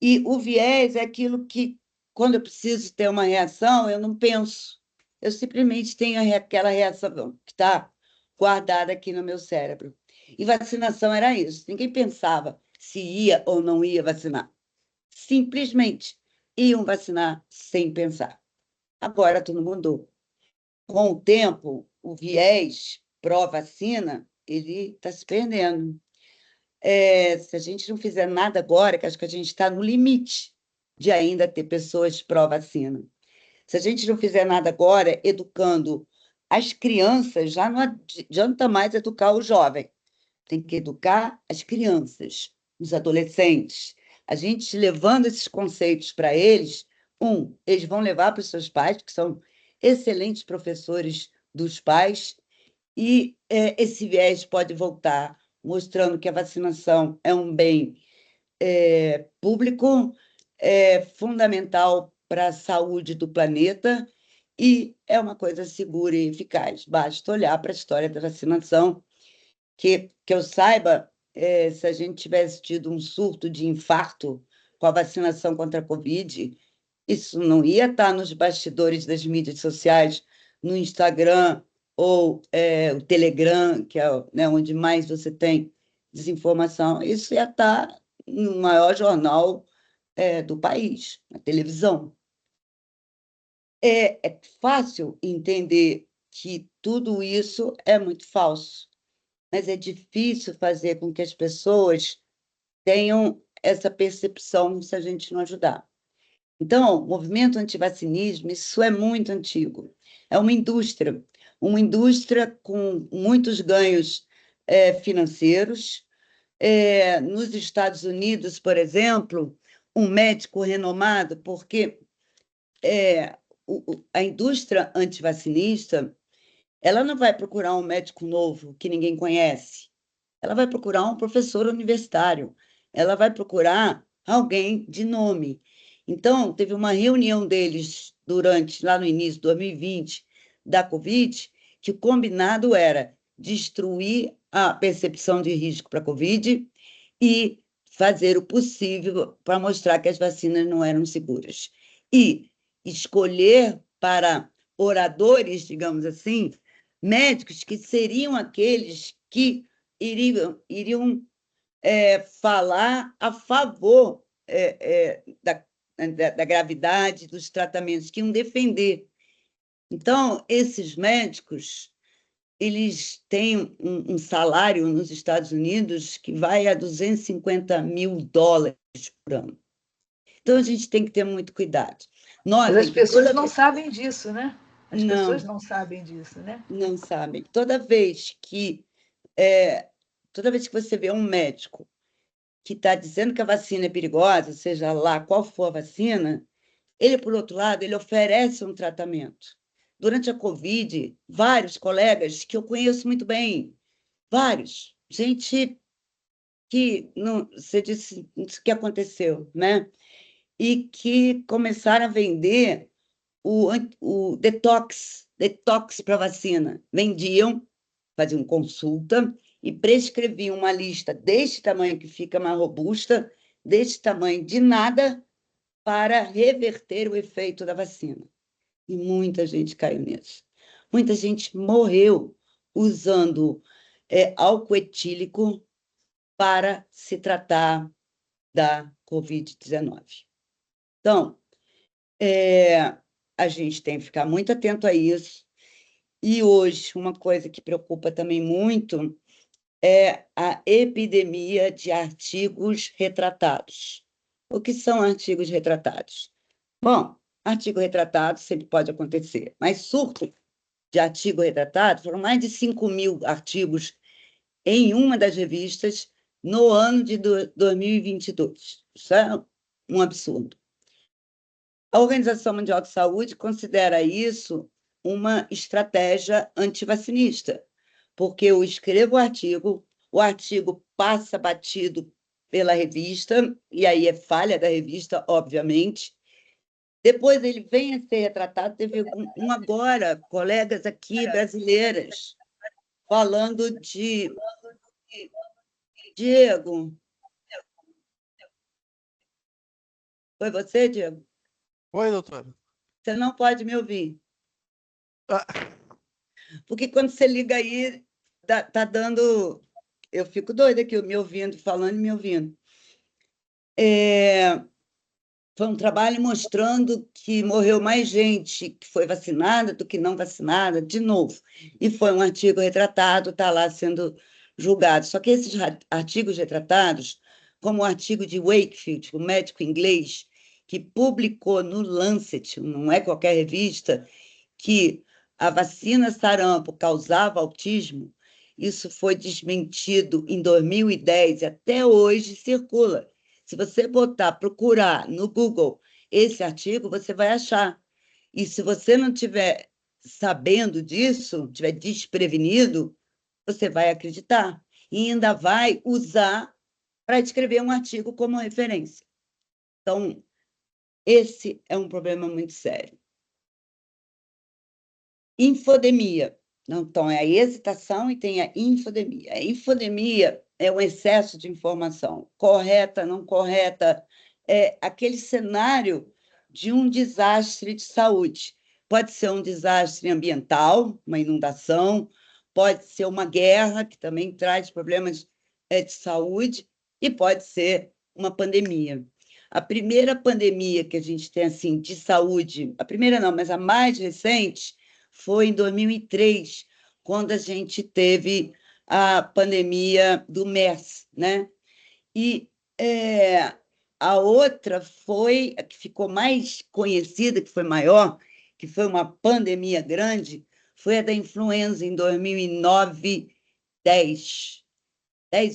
S4: e o viés é aquilo que, quando eu preciso ter uma reação, eu não penso, eu simplesmente tenho aquela reação que está guardada aqui no meu cérebro. E vacinação era isso, ninguém pensava se ia ou não ia vacinar. Simplesmente iam vacinar sem pensar. Agora tudo mudou. Com o tempo, o viés pró-vacina, ele está se perdendo. Se a gente não fizer nada agora, que acho que a gente está no limite de ainda ter pessoas pró-vacina. Se a gente não fizer nada agora, educando as crianças, já não adianta mais educar o jovem. Tem que educar as crianças, os adolescentes. A gente levando esses conceitos para eles, eles vão levar para os seus pais, que são excelentes professores dos pais, e esse viés pode voltar, mostrando que a vacinação é um bem público, fundamental para a saúde do planeta e é uma coisa segura e eficaz. Basta olhar para a história da vacinação, que eu saiba, se a gente tivesse tido um surto de infarto com a vacinação contra a Covid, isso não ia estar nos bastidores das mídias sociais, no Instagram ou o Telegram, que é, né, onde mais você tem desinformação. Isso ia estar no maior jornal do país, na televisão. É fácil entender que tudo isso é muito falso, mas é difícil fazer com que as pessoas tenham essa percepção se a gente não ajudar. Então, o movimento antivacinismo, isso é muito antigo. É uma indústria com muitos ganhos financeiros. Nos Estados Unidos, por exemplo, um médico renomado, porque a indústria antivacinista, ela não vai procurar um médico novo que ninguém conhece. Ela vai procurar um professor universitário. Ela vai procurar alguém de nome. Então, teve uma reunião deles lá no início de 2020, da Covid, que o combinado era destruir a percepção de risco para a Covid e fazer o possível para mostrar que as vacinas não eram seguras. E escolher para oradores, digamos assim, médicos que seriam aqueles que iriam falar a favor da gravidade dos tratamentos, que iam defender. Então, esses médicos, eles têm um salário nos Estados Unidos que vai a $250 mil por ano. Então, a gente tem que ter muito cuidado.
S3: Mas as pessoas não sabem disso, né? As pessoas não sabem disso, né?
S4: Não sabem. Toda vez que você vê um médico que está dizendo que a vacina é perigosa, seja lá qual for a vacina, ele, por outro lado, ele oferece um tratamento. Durante a Covid, vários colegas que eu conheço muito bem, vários, gente que não, você disse o que aconteceu, né? E que começaram a vender o detox para vacina. Vendiam, faziam consulta e prescreviam uma lista deste tamanho, que fica mais robusta, deste tamanho de nada, para reverter o efeito da vacina. E muita gente caiu nisso. Muita gente morreu usando álcool etílico para se tratar da Covid-19. Então, a gente tem que ficar muito atento a isso. E hoje, uma coisa que preocupa também muito é a epidemia de artigos retratados. O que são artigos retratados? Bom, artigo retratado sempre pode acontecer, mas surto de artigo retratado foram mais de 5.000 artigos em uma das revistas no ano de 2022. Isso é um absurdo. A Organização Mundial de Saúde considera isso uma estratégia antivacinista, porque eu escrevo o artigo passa batido pela revista, e aí é falha da revista, obviamente. Depois ele vem a ser retratado, teve agora, colegas aqui brasileiras, falando de... Diego, foi você, Diego?
S2: Oi, doutora.
S4: Você não pode me ouvir.
S2: Ah,
S4: Porque quando você liga aí, tá dando... Eu fico doida aqui, me ouvindo, falando e me ouvindo. Foi um trabalho mostrando que morreu mais gente que foi vacinada do que não vacinada, de novo. E foi um artigo retratado, está lá sendo julgado. Só que esses artigos retratados, como o artigo de Wakefield, o médico inglês, que publicou no Lancet, não é qualquer revista, que a vacina sarampo causava autismo, isso foi desmentido em 2010 e até hoje circula. Se você procurar no Google esse artigo, você vai achar. E se você não estiver sabendo disso, estiver desprevenido, você vai acreditar. E ainda vai usar para escrever um artigo como referência. Então, esse é um problema muito sério. Infodemia. Então, é a hesitação e tem a infodemia. A infodemia é um excesso de informação, correta, não correta, é aquele cenário de um desastre de saúde. Pode ser um desastre ambiental, uma inundação, pode ser uma guerra, que também traz problemas de saúde, e pode ser uma pandemia. A primeira pandemia que a gente tem assim, de saúde, a primeira não, mas a mais recente, foi em 2003, quando a gente teve a pandemia do MERS, né? E a outra foi a que ficou mais conhecida, que foi maior, que foi uma pandemia grande, foi a da influenza em 2009, 10,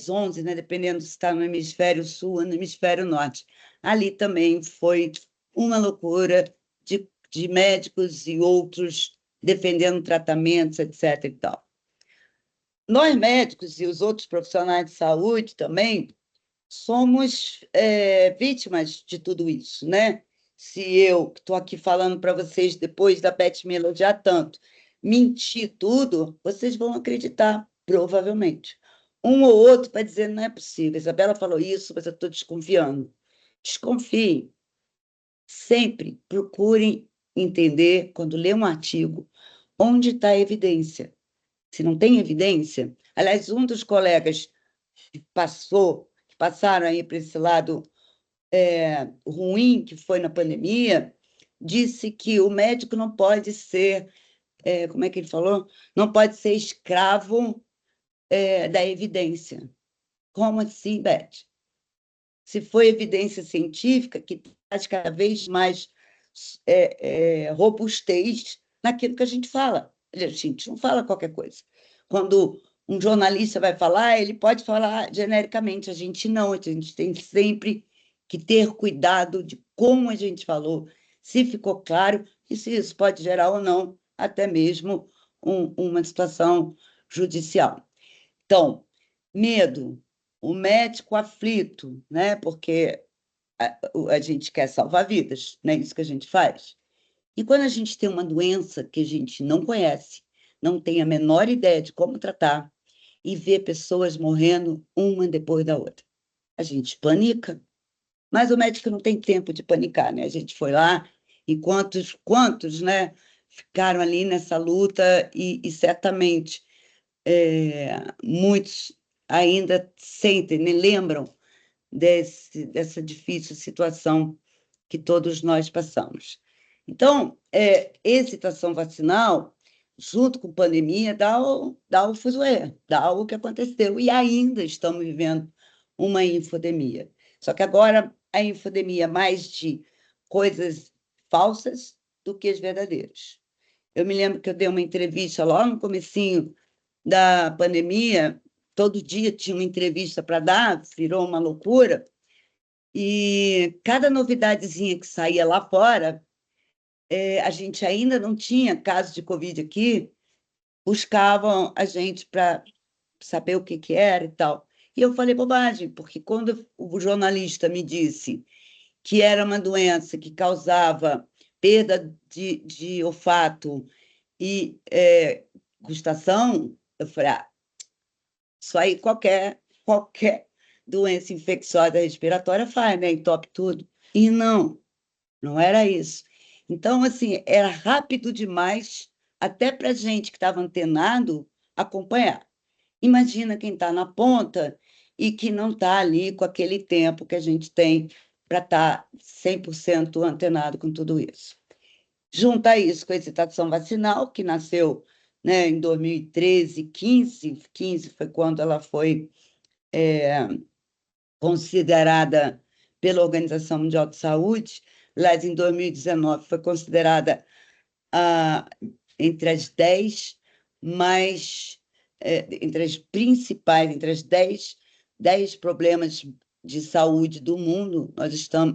S4: 11, né? Dependendo se está no hemisfério sul ou no hemisfério norte. Ali também foi uma loucura de médicos e outros defendendo tratamentos, etc. e tal. Nós, médicos e os outros profissionais de saúde também, somos vítimas de tudo isso, né? Se eu, que estou aqui falando para vocês depois da Beth me elogiar tanto, mentir tudo, vocês vão acreditar, provavelmente. Um ou outro vai dizer, não é possível, Isabela falou isso, mas eu estou desconfiando. Desconfiem. Sempre procurem entender, quando lê um artigo, onde está a evidência. Se não tem evidência... Aliás, um dos colegas que passaram aí para esse lado ruim, que foi na pandemia, disse que o médico não pode ser, como é que ele falou? Não pode ser escravo da evidência. Como assim, Beth? Se for evidência científica, que traz cada vez mais robustez naquilo que a gente fala. A gente não fala qualquer coisa. Quando um jornalista vai falar, ele pode falar genericamente, a gente não, a gente tem sempre que ter cuidado de como a gente falou, se ficou claro, e se isso pode gerar ou não, até mesmo uma situação judicial. Então, medo, o médico aflito, né? Porque a gente quer salvar vidas, não é isso que a gente faz? E quando a gente tem uma doença que a gente não conhece, não tem a menor ideia de como tratar, e vê pessoas morrendo uma depois da outra, a gente panica. Mas o médico não tem tempo de panicar, né? A gente foi lá e quantos, né, ficaram ali nessa luta e certamente muitos ainda sentem, nem lembram dessa difícil situação que todos nós passamos. Então, hesitação vacinal, junto com pandemia, dá o fuzuê, dá o que aconteceu. E ainda estamos vivendo uma infodemia. Só que agora a infodemia é mais de coisas falsas do que as verdadeiras. Eu me lembro que eu dei uma entrevista lá no comecinho da pandemia, todo dia tinha uma entrevista para dar, virou uma loucura, e cada novidadezinha que saía lá fora, a gente ainda não tinha caso de Covid aqui, buscavam a gente para saber o que era e tal. E eu falei bobagem, porque quando o jornalista me disse que era uma doença que causava perda de olfato e gustação, eu falei, isso aí qualquer doença infecciosa respiratória faz, né? Entope tudo. E não era isso. Então, assim, era rápido demais, até para a gente que estava antenado, acompanhar. Imagina quem está na ponta e que não está ali com aquele tempo que a gente tem para estar 100% antenado com tudo isso. Junta isso com a hesitação vacinal, que nasceu, né, em 2013, 15 foi quando ela foi considerada pela Organização Mundial de Saúde, lá em 2019 foi considerada entre as 10 mais, entre as principais, entre as 10 problemas de saúde do mundo,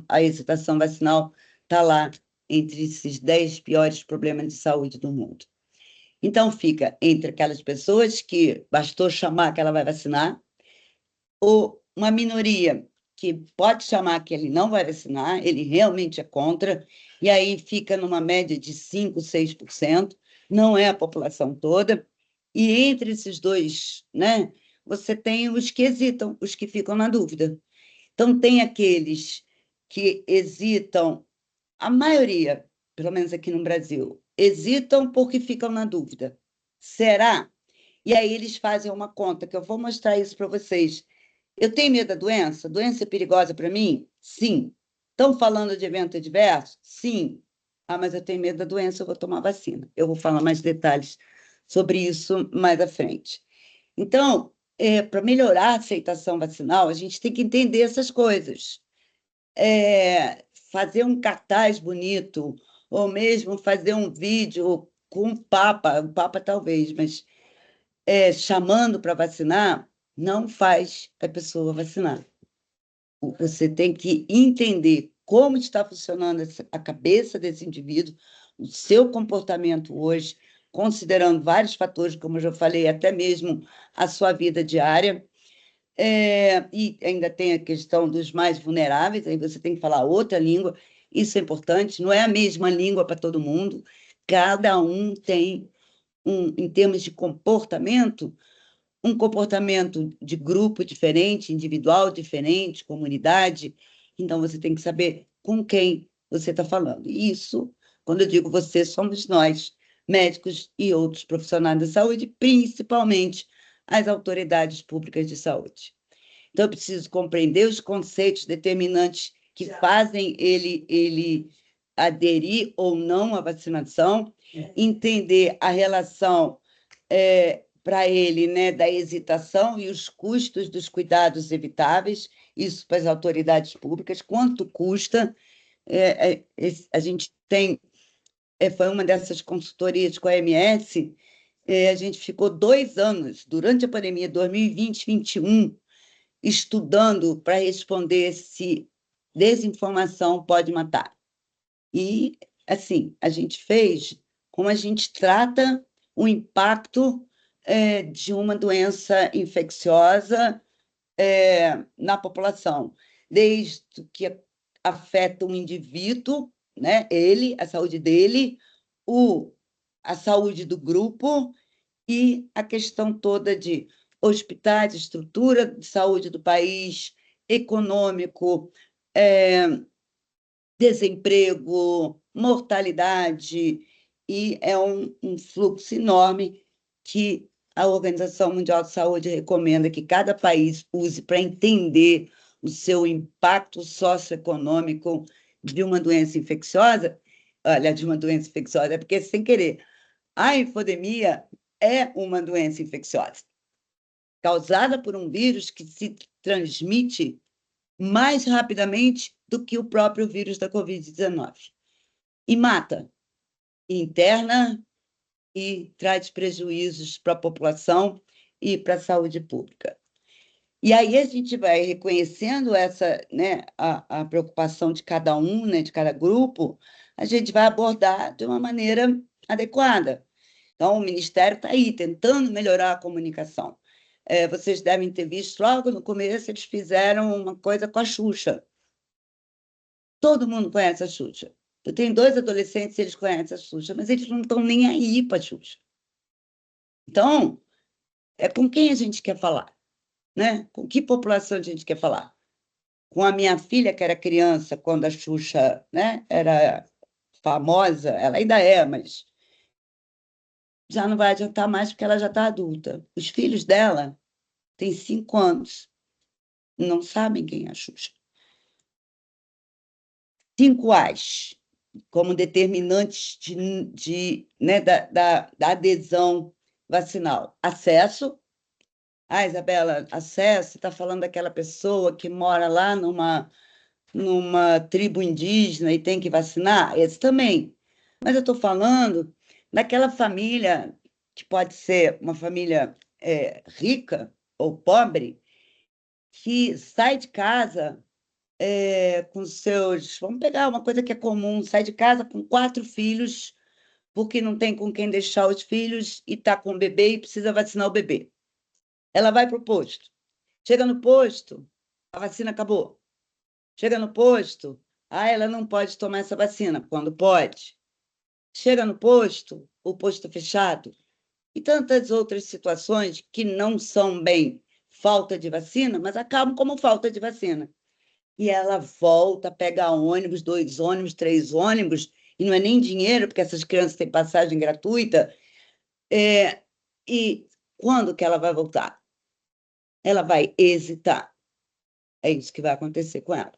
S4: a hesitação vacinal está lá entre esses 10 piores problemas de saúde do mundo. Então, fica entre aquelas pessoas que bastou chamar que ela vai vacinar, ou uma minoria que pode chamar que ele não vai vacinar, ele realmente é contra, e aí fica numa média de 5%, 6%, não é a população toda, e entre esses dois, né, você tem os que hesitam, os que ficam na dúvida. Então, tem aqueles que hesitam, a maioria, pelo menos aqui no Brasil, hesitam porque ficam na dúvida. Será? E aí eles fazem uma conta, que eu vou mostrar isso para vocês. Eu tenho medo da doença? Doença é perigosa para mim? Sim. Estão falando de evento adverso? Sim. Mas eu tenho medo da doença, eu vou tomar vacina. Eu vou falar mais detalhes sobre isso mais à frente. Então, para melhorar a aceitação vacinal, a gente tem que entender essas coisas. Fazer um cartaz bonito, ou mesmo fazer um vídeo com o Papa talvez, mas chamando para vacinar, não faz a pessoa vacinar. Você tem que entender como está funcionando a cabeça desse indivíduo, o seu comportamento hoje, considerando vários fatores, como eu já falei, até mesmo a sua vida diária. E ainda tem a questão dos mais vulneráveis, aí você tem que falar outra língua, isso é importante, não é a mesma língua para todo mundo, cada um tem, em termos de comportamento, um comportamento de grupo diferente, individual diferente, comunidade, então você tem que saber com quem você está falando. E isso, quando eu digo você, somos nós, médicos e outros profissionais da saúde, principalmente as autoridades públicas de saúde. Então, eu preciso compreender os conceitos determinantes que fazem ele aderir ou não à vacinação, entender a relação para ele, né, da hesitação e os custos dos cuidados evitáveis, isso para as autoridades públicas, quanto custa. A gente tem, foi uma dessas consultorias com a OMS, a gente ficou 2 anos, durante a pandemia 2020-2021, estudando para responder se desinformação pode matar. E, assim, a gente fez como a gente trata o impacto de uma doença infecciosa na população, desde que afeta um indivíduo, né, a saúde dele, a saúde do grupo e a questão toda de hospitais, estrutura de saúde do país, econômico, desemprego, mortalidade, e é um fluxo enorme que a Organização Mundial de Saúde recomenda que cada país use para entender o seu impacto socioeconômico de uma doença infecciosa, olha, de uma doença infecciosa, é porque, sem querer, a infodemia é uma doença infecciosa, causada por um vírus que se transmite mais rapidamente do que o próprio vírus da Covid-19. E mata, interna e traz prejuízos para a população e para a saúde pública. E aí a gente vai reconhecendo essa, né, a preocupação de cada um, né, de cada grupo, a gente vai abordar de uma maneira adequada. Então, o Ministério está aí, tentando melhorar a comunicação. Vocês devem ter visto, logo no começo, eles fizeram uma coisa com a Xuxa. Todo mundo conhece a Xuxa. Eu tenho 2 adolescentes, eles conhecem a Xuxa, mas eles não estão nem aí para a Xuxa. Então, é com quem a gente quer falar, né? Com que população a gente quer falar? Com a minha filha, que era criança, quando a Xuxa, né, era famosa, ela ainda é, mas já não vai adiantar mais porque ela já está adulta. Os filhos dela têm 5 anos, não sabem quem é a Xuxa. 5 As, como determinantes né, da adesão vacinal. Acesso. Isabela, acesso, está falando daquela pessoa que mora lá numa tribo indígena e tem que vacinar? Esse também. Mas eu estou falando daquela família, que pode ser uma família rica ou pobre, que sai de casa com seus... Vamos pegar uma coisa que é comum, sai de casa com 4 filhos, porque não tem com quem deixar os filhos e está com o bebê e precisa vacinar o bebê. Ela vai para o posto. Chega no posto, a vacina acabou. Chega no posto, ela não pode tomar essa vacina, quando pode. Chega no posto, o posto fechado. E tantas outras situações que não são bem falta de vacina, mas acabam como falta de vacina. E ela volta, pega ônibus, 2 ônibus, 3 ônibus, e não é nem dinheiro, porque essas crianças têm passagem gratuita. E quando que ela vai voltar? Ela vai hesitar. É isso que vai acontecer com ela.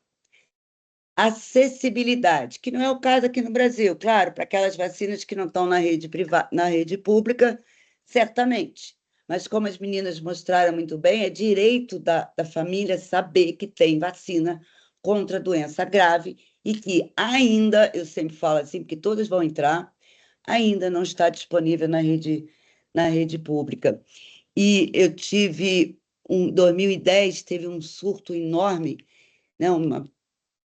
S4: Acessibilidade, que não é o caso aqui no Brasil, claro, para aquelas vacinas que não estão na rede pública, certamente. Mas como as meninas mostraram muito bem, é direito da família saber que tem vacina contra doença grave e que ainda, eu sempre falo assim, porque todas vão entrar, ainda não está disponível na rede pública. E eu tive, em 2010, teve um surto enorme, né, uma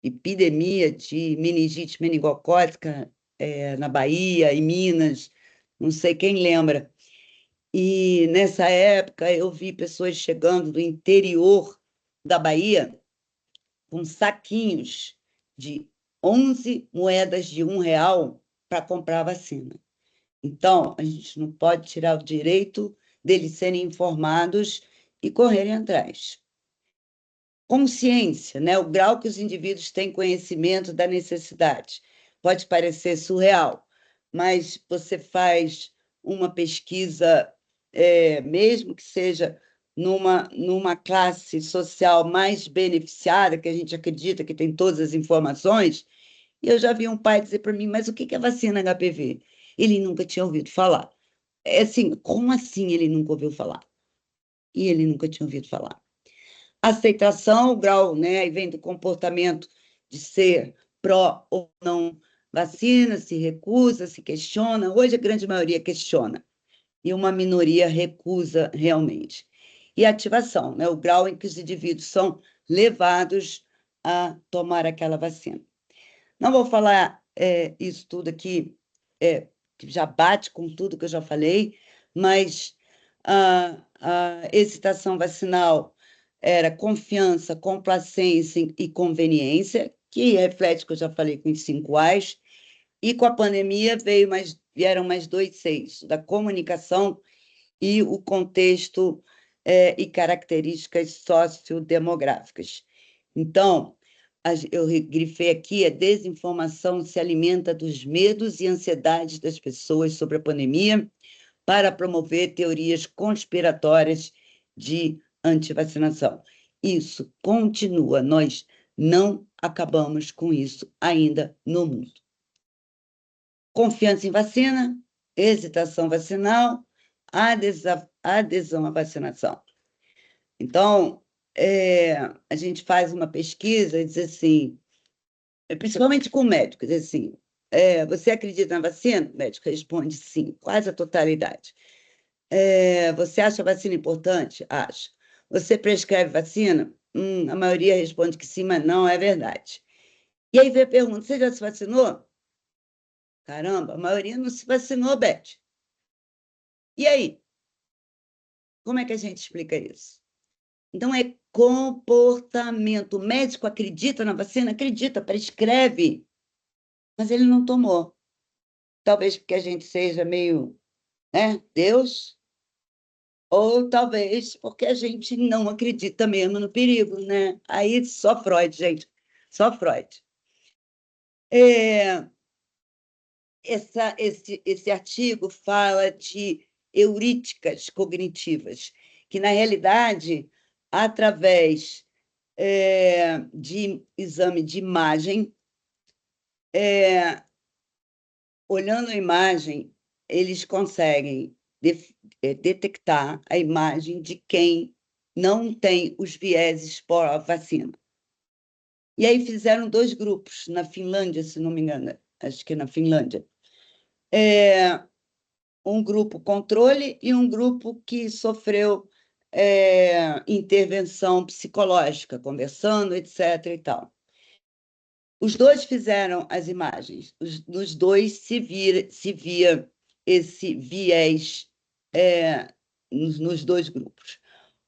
S4: epidemia de meningite meningocócica na Bahia, em Minas, não sei quem lembra. E nessa época eu vi pessoas chegando do interior da Bahia com saquinhos de 11 moedas de R$1 para comprar vacina. Então, a gente não pode tirar o direito deles serem informados e correrem atrás. Consciência, né? O grau que os indivíduos têm conhecimento da necessidade. Pode parecer surreal, mas você faz uma pesquisa, mesmo que seja numa classe social mais beneficiada, que a gente acredita que tem todas as informações, e eu já vi um pai dizer para mim, mas o que é vacina HPV? Ele nunca tinha ouvido falar. Assim, como assim ele nunca ouviu falar? E ele nunca tinha ouvido falar. Aceitação, o grau, né? Aí vem do comportamento de ser pró ou não vacina, se recusa, se questiona. Hoje a grande maioria questiona e uma minoria recusa realmente. E ativação, né? O grau em que os indivíduos são levados a tomar aquela vacina. Não vou falar isso tudo aqui, que já bate com tudo que eu já falei, mas a excitação vacinal era confiança, complacência e conveniência, que reflete o que eu já falei com os 5 As, e com a pandemia vieram mais 2 Cs, da comunicação e o contexto e características sociodemográficas. Então, eu grifei aqui, a desinformação se alimenta dos medos e ansiedades das pessoas sobre a pandemia, para promover teorias conspiratórias de antivacinação. Isso continua, nós não acabamos com isso ainda no mundo. Confiança em vacina, hesitação vacinal, adesão à vacinação. Então, a gente faz uma pesquisa e diz assim, principalmente com médicos, diz assim, você acredita na vacina? O médico responde sim, quase a totalidade. Você acha a vacina importante? Acho. Você prescreve vacina? A maioria responde que sim, mas não é verdade. E aí vem a pergunta, você já se vacinou? Caramba, a maioria não se vacinou, Beth. E aí? Como é que a gente explica isso? Então, é comportamento. O médico acredita na vacina? Acredita, prescreve, mas ele não tomou. Talvez porque a gente seja meio, Deus, ou talvez porque a gente não acredita mesmo no perigo, né? Aí só Freud, gente, só Freud. Esse artigo fala de heurísticas cognitivas, que, na realidade, através de exame de imagem, olhando a imagem, eles conseguem detectar a imagem de quem não tem os vieses pós-vacina. E aí fizeram 2 grupos, na Finlândia, se não me engano, acho que na Finlândia. Um grupo controle e um grupo que sofreu intervenção psicológica, conversando, etc. e tal. Os 2 fizeram as imagens, nos 2 se via esse viés nos 2 grupos.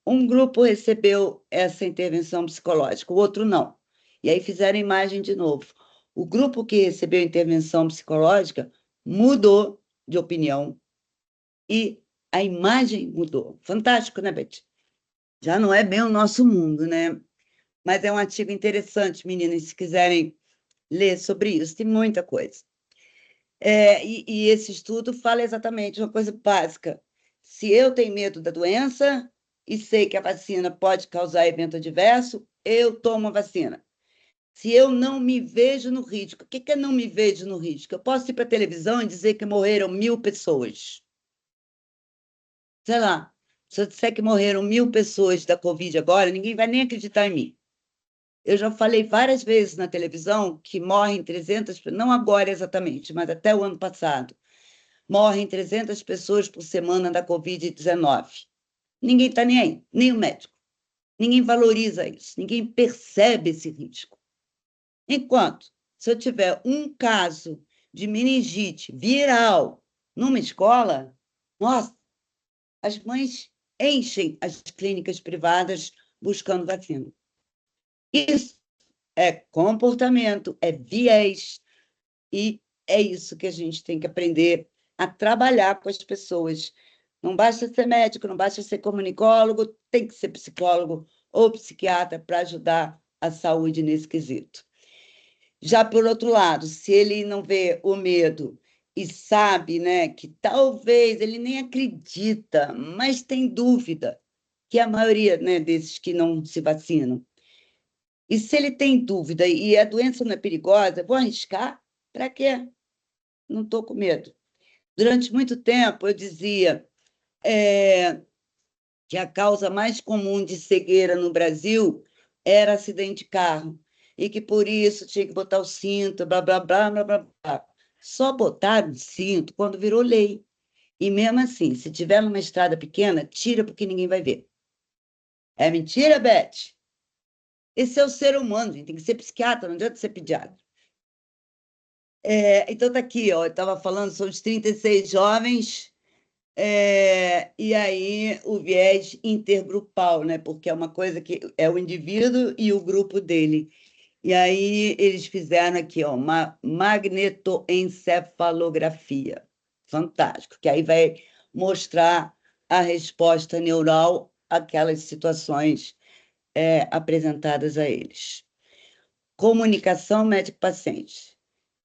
S4: Um grupo recebeu essa intervenção psicológica, o outro não. E aí fizeram a imagem de novo. O grupo que recebeu intervenção psicológica mudou de opinião e a imagem mudou. Fantástico, né, Beth? Já não é bem o nosso mundo, né? Mas é um artigo interessante, meninas, se quiserem ler sobre isso, tem muita coisa. E esse estudo fala exatamente uma coisa básica. Se eu tenho medo da doença e sei que a vacina pode causar evento adverso, eu tomo a vacina. Se eu não me vejo no risco, o que é não me vejo no risco? Eu posso ir para a televisão e dizer que morreram 1.000 pessoas. Sei lá, se eu disser que morreram 1.000 pessoas da Covid agora, ninguém vai nem acreditar em mim. Eu já falei várias vezes na televisão que morrem 300, não agora exatamente, mas até o ano passado, morrem 300 pessoas por semana da Covid-19. Ninguém está nem aí, nem o médico. Ninguém valoriza isso, ninguém percebe esse risco. Enquanto, se eu tiver um caso de meningite viral numa escola, nossa, as mães enchem as clínicas privadas buscando vacina. Isso é comportamento, é viés, e é isso que a gente tem que aprender a trabalhar com as pessoas. Não basta ser médico, não basta ser comunicólogo, tem que ser psicólogo ou psiquiatra para ajudar a saúde nesse quesito. Já por outro lado, se ele não vê o medo e sabe, né, que talvez ele nem acredita, mas tem dúvida, que é a maioria, né, desses que não se vacinam. E se ele tem dúvida e a doença não é perigosa, vou arriscar? Para quê? Não estou com medo. Durante muito tempo, eu dizia que a causa mais comum de cegueira no Brasil era acidente de carro, e que por isso tinha que botar o cinto, blá, blá, blá, blá, blá, blá. Só botaram o cinto quando virou lei. E mesmo assim, se tiver numa estrada pequena, tira porque ninguém vai ver. É mentira, Beth? Esse é o ser humano, gente. Tem que ser psiquiatra, não adianta ser pediatra. Então, está aqui, ó, eu estava falando sobre os 36 jovens, e aí o viés intergrupal, né? Porque é uma coisa que é o indivíduo e o grupo dele. E aí eles fizeram aqui, ó, uma magnetoencefalografia. Fantástico, que aí vai mostrar a resposta neural àquelas situações apresentadas a eles. Comunicação médico-paciente.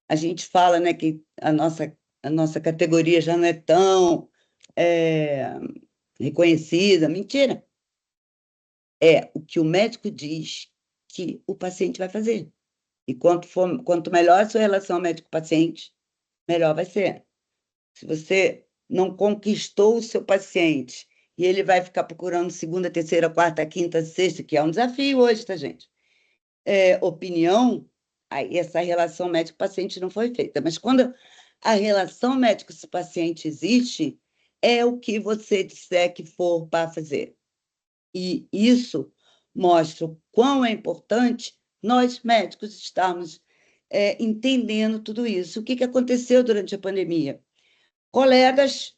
S4: A gente fala, né, que a nossa categoria já não é tão reconhecida. Mentira. É o que o médico diz que o paciente vai fazer. E quanto melhor a sua relação médico-paciente, melhor vai ser. Se você não conquistou o seu paciente e ele vai ficar procurando segunda, terceira, quarta, quinta, sexta, que é um desafio hoje, tá, gente? Opinião, aí essa relação médico-paciente não foi feita. Mas quando a relação médico-paciente existe, é o que você disser que for para fazer. E isso mostra o quão é importante nós, médicos, estarmos entendendo tudo isso. O que aconteceu durante a pandemia? Colegas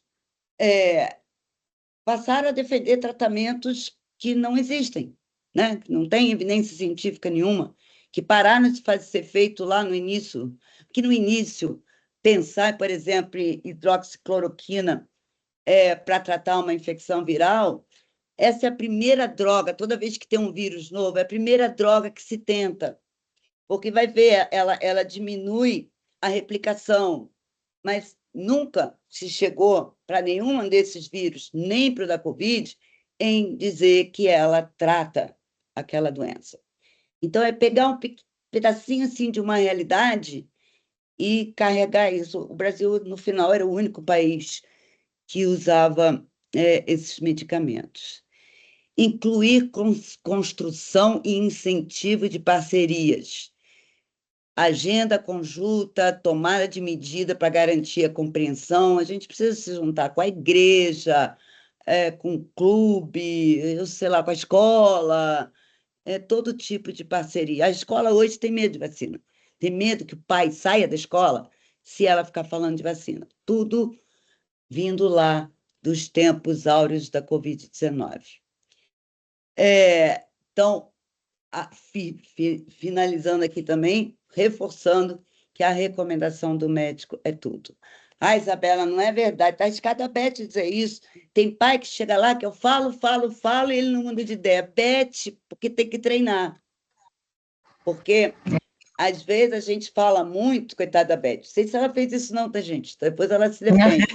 S4: passaram a defender tratamentos que não existem, né? Que não tem evidência científica nenhuma, que pararam de ser feito lá no início, que no início pensar, por exemplo, em hidroxicloroquina para tratar uma infecção viral, essa é a primeira droga, toda vez que tem um vírus novo, é a primeira droga que se tenta, porque vai ver, ela diminui a replicação, mas nunca se chegou para nenhum desses vírus, nem para o da Covid, em dizer que ela trata aquela doença. Então, é pegar um pedacinho assim de uma realidade e carregar isso. O Brasil, no final, era o único país que usava esses medicamentos. Incluir construção e incentivo de parcerias. Agenda conjunta, tomada de medida para garantir a compreensão. A gente precisa se juntar com a igreja, com o clube, eu sei lá, com a escola, todo tipo de parceria. A escola hoje tem medo de vacina. Tem medo que o pai saia da escola se ela ficar falando de vacina. Tudo vindo lá dos tempos áureos da Covid-19. Então, finalizando aqui também, reforçando que a recomendação do médico é tudo. Ah, Isabela, não é verdade, está arriscado a Beth dizer isso. Tem pai que chega lá que eu falo, e ele não muda de ideia. Beth, porque tem que treinar. Porque, às vezes, a gente fala muito, coitada da Beth. Não sei se ela fez isso não, tá, gente? Depois ela se defende.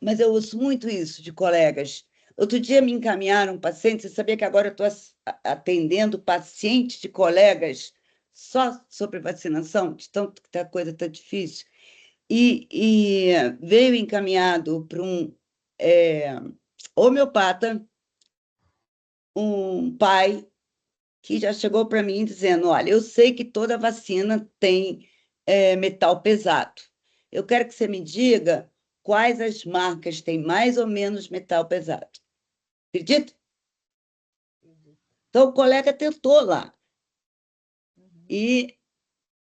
S4: Mas eu ouço muito isso de colegas. Outro dia me encaminharam um paciente, você sabia que agora eu estou atendendo pacientes de colegas só sobre vacinação, de tanto que a coisa está difícil. E veio encaminhado para um homeopata, um pai que já chegou para mim dizendo, olha, eu sei que toda vacina tem metal pesado. Eu quero que você me diga quais as marcas têm mais ou menos metal pesado. Acredita? Então, o colega tentou lá e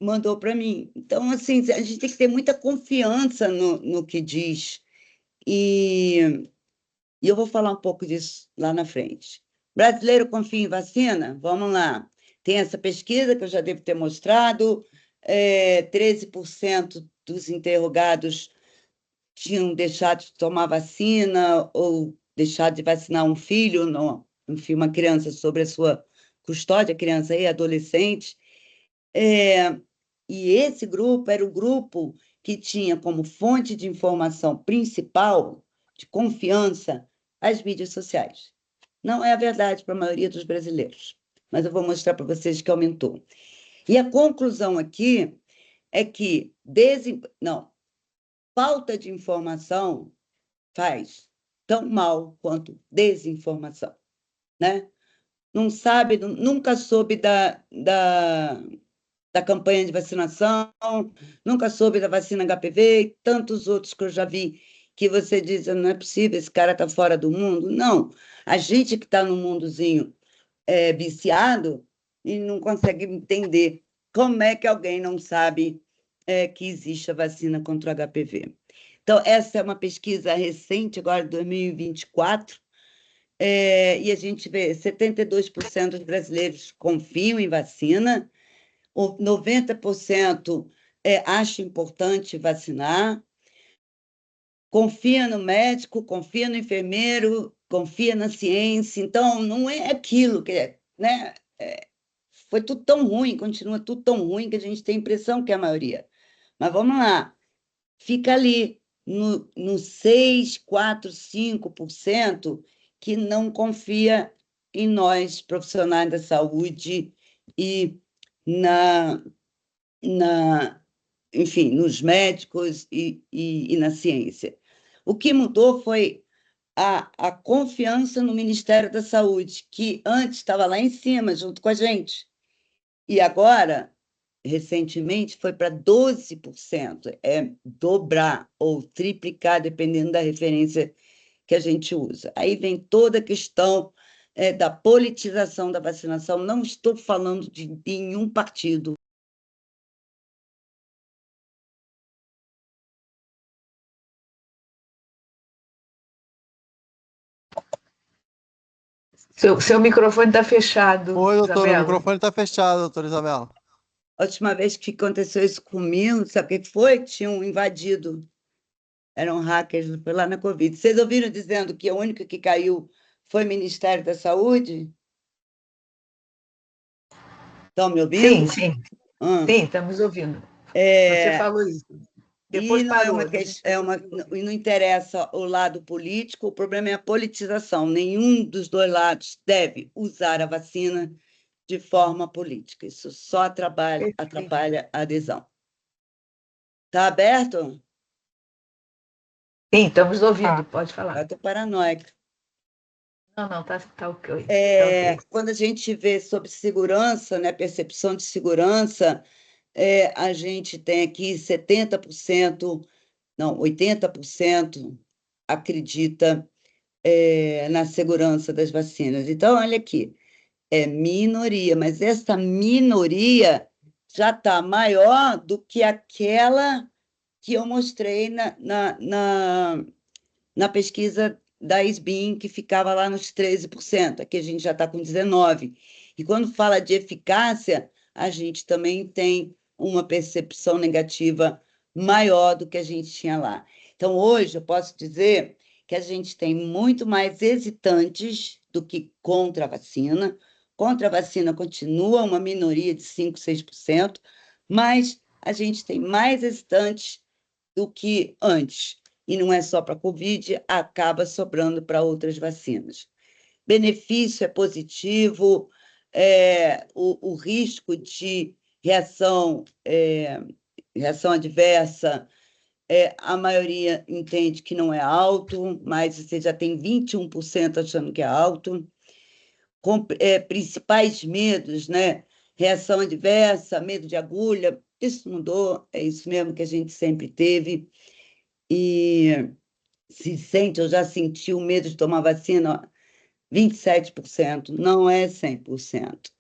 S4: mandou para mim. Então, assim, a gente tem que ter muita confiança no que diz. E eu vou falar um pouco disso lá na frente. Brasileiro confia em vacina? Vamos lá. Tem essa pesquisa que eu já devo ter mostrado, 13% dos interrogados tinham deixado de tomar vacina ou deixado de vacinar um filho, não, enfim, uma criança sobre a sua custódia, criança e adolescente. E esse grupo era o grupo que tinha como fonte de informação principal, de confiança, as mídias sociais. Não é a verdade para a maioria dos brasileiros, mas eu vou mostrar para vocês que aumentou. E a conclusão aqui é que falta de informação faz tão mal quanto desinformação, né? Não sabe, nunca soube da campanha de vacinação, nunca soube da vacina HPV e tantos outros que eu já vi que você diz, não é possível, esse cara está fora do mundo. Não, a gente que está no mundozinho viciado e não consegue entender como é que alguém não sabe que existe a vacina contra o HPV. Então, essa é uma pesquisa recente, agora de 2024, e a gente vê 72% dos brasileiros confiam em vacina, 90% acha importante vacinar, confia no médico, confia no enfermeiro, confia na ciência. Então, não é aquilo que né? Foi tudo tão ruim, continua tudo tão ruim que a gente tem a impressão que é a maioria. Mas vamos lá, fica ali, no 6, 4, 5% que não confia em nós, profissionais da saúde, e enfim, nos médicos e na ciência. O que mudou foi a confiança no Ministério da Saúde, que antes estava lá em cima, junto com a gente. E agora, recentemente, foi para 12%. É dobrar ou triplicar, dependendo da referência que a gente usa. Aí vem toda a questão da politização da vacinação. Não estou falando de nenhum partido.
S3: Seu microfone está fechado,
S2: Oi, doutora, o
S3: Isabela.
S2: microfone está fechado, doutora Isabela.
S4: A última vez que aconteceu isso comigo, sabe o que foi? Tinham invadido. Eram hackers, foi lá na Covid. Vocês ouviram dizendo que a única que caiu foi o Ministério da Saúde? Estão me ouvindo?
S3: Sim,
S4: Ah.
S3: sim, estamos ouvindo. Você falou isso. Depois
S4: E não
S3: parou.
S4: e não interessa o lado político, o problema é a politização. Nenhum dos dois lados deve usar a vacina de forma política. Isso só atrapalha a adesão. Está aberto?
S3: Sim, estamos ouvindo, pode falar.
S4: Eu estou paranoica.
S3: Não, está ok.
S4: Quando a gente vê sobre segurança, né, percepção de segurança, a gente tem aqui 70%, não, 80% acredita na segurança das vacinas. Então, olha aqui, é minoria, mas essa minoria já está maior do que aquela que eu mostrei na pesquisa da SBIM, que ficava lá nos 13%. Aqui a gente já está com 19%. E quando fala de eficácia, a gente também tem uma percepção negativa maior do que a gente tinha lá. Então, hoje, eu posso dizer que a gente tem muito mais hesitantes do que contra a vacina. Contra a vacina continua uma minoria de 5%, 6%, mas a gente tem mais hesitantes do que antes. E não é só para a Covid, acaba sobrando para outras vacinas. Benefício é positivo, o risco de reação adversa, a maioria entende que não é alto, mas você já tem 21% achando que é alto. Principais medos, né? Reação adversa, medo de agulha, isso mudou, é isso mesmo que a gente sempre teve. E eu já senti o medo de tomar vacina, 27%, não é 100%.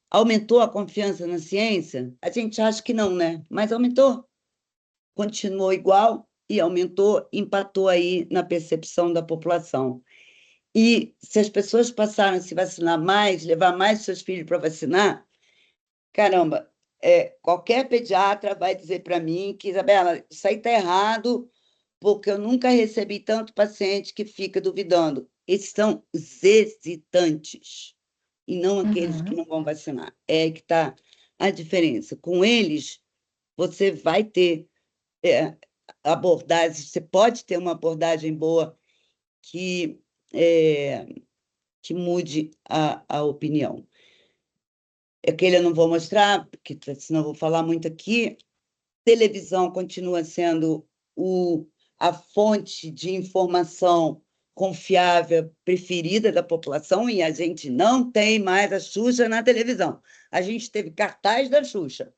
S4: Aumentou a confiança na ciência? A gente acha que não, né? Mas aumentou. Continuou igual e aumentou, empatou aí na percepção da população. E se as pessoas passaram a se vacinar mais, levar mais seus filhos para vacinar, caramba, qualquer pediatra vai dizer para mim que, Isabela, isso aí está errado, porque eu nunca recebi tanto paciente que fica duvidando. Esses são os hesitantes, e não aqueles que não vão vacinar. É que está a diferença. Com eles, você vai ter abordagem, você pode ter uma abordagem boa que mude a opinião. Aquele eu não vou mostrar, porque senão eu vou falar muito aqui. Televisão continua sendo a fonte de informação confiável preferida da população, e a gente não tem mais a Xuxa na televisão. A gente teve cartaz da Xuxa,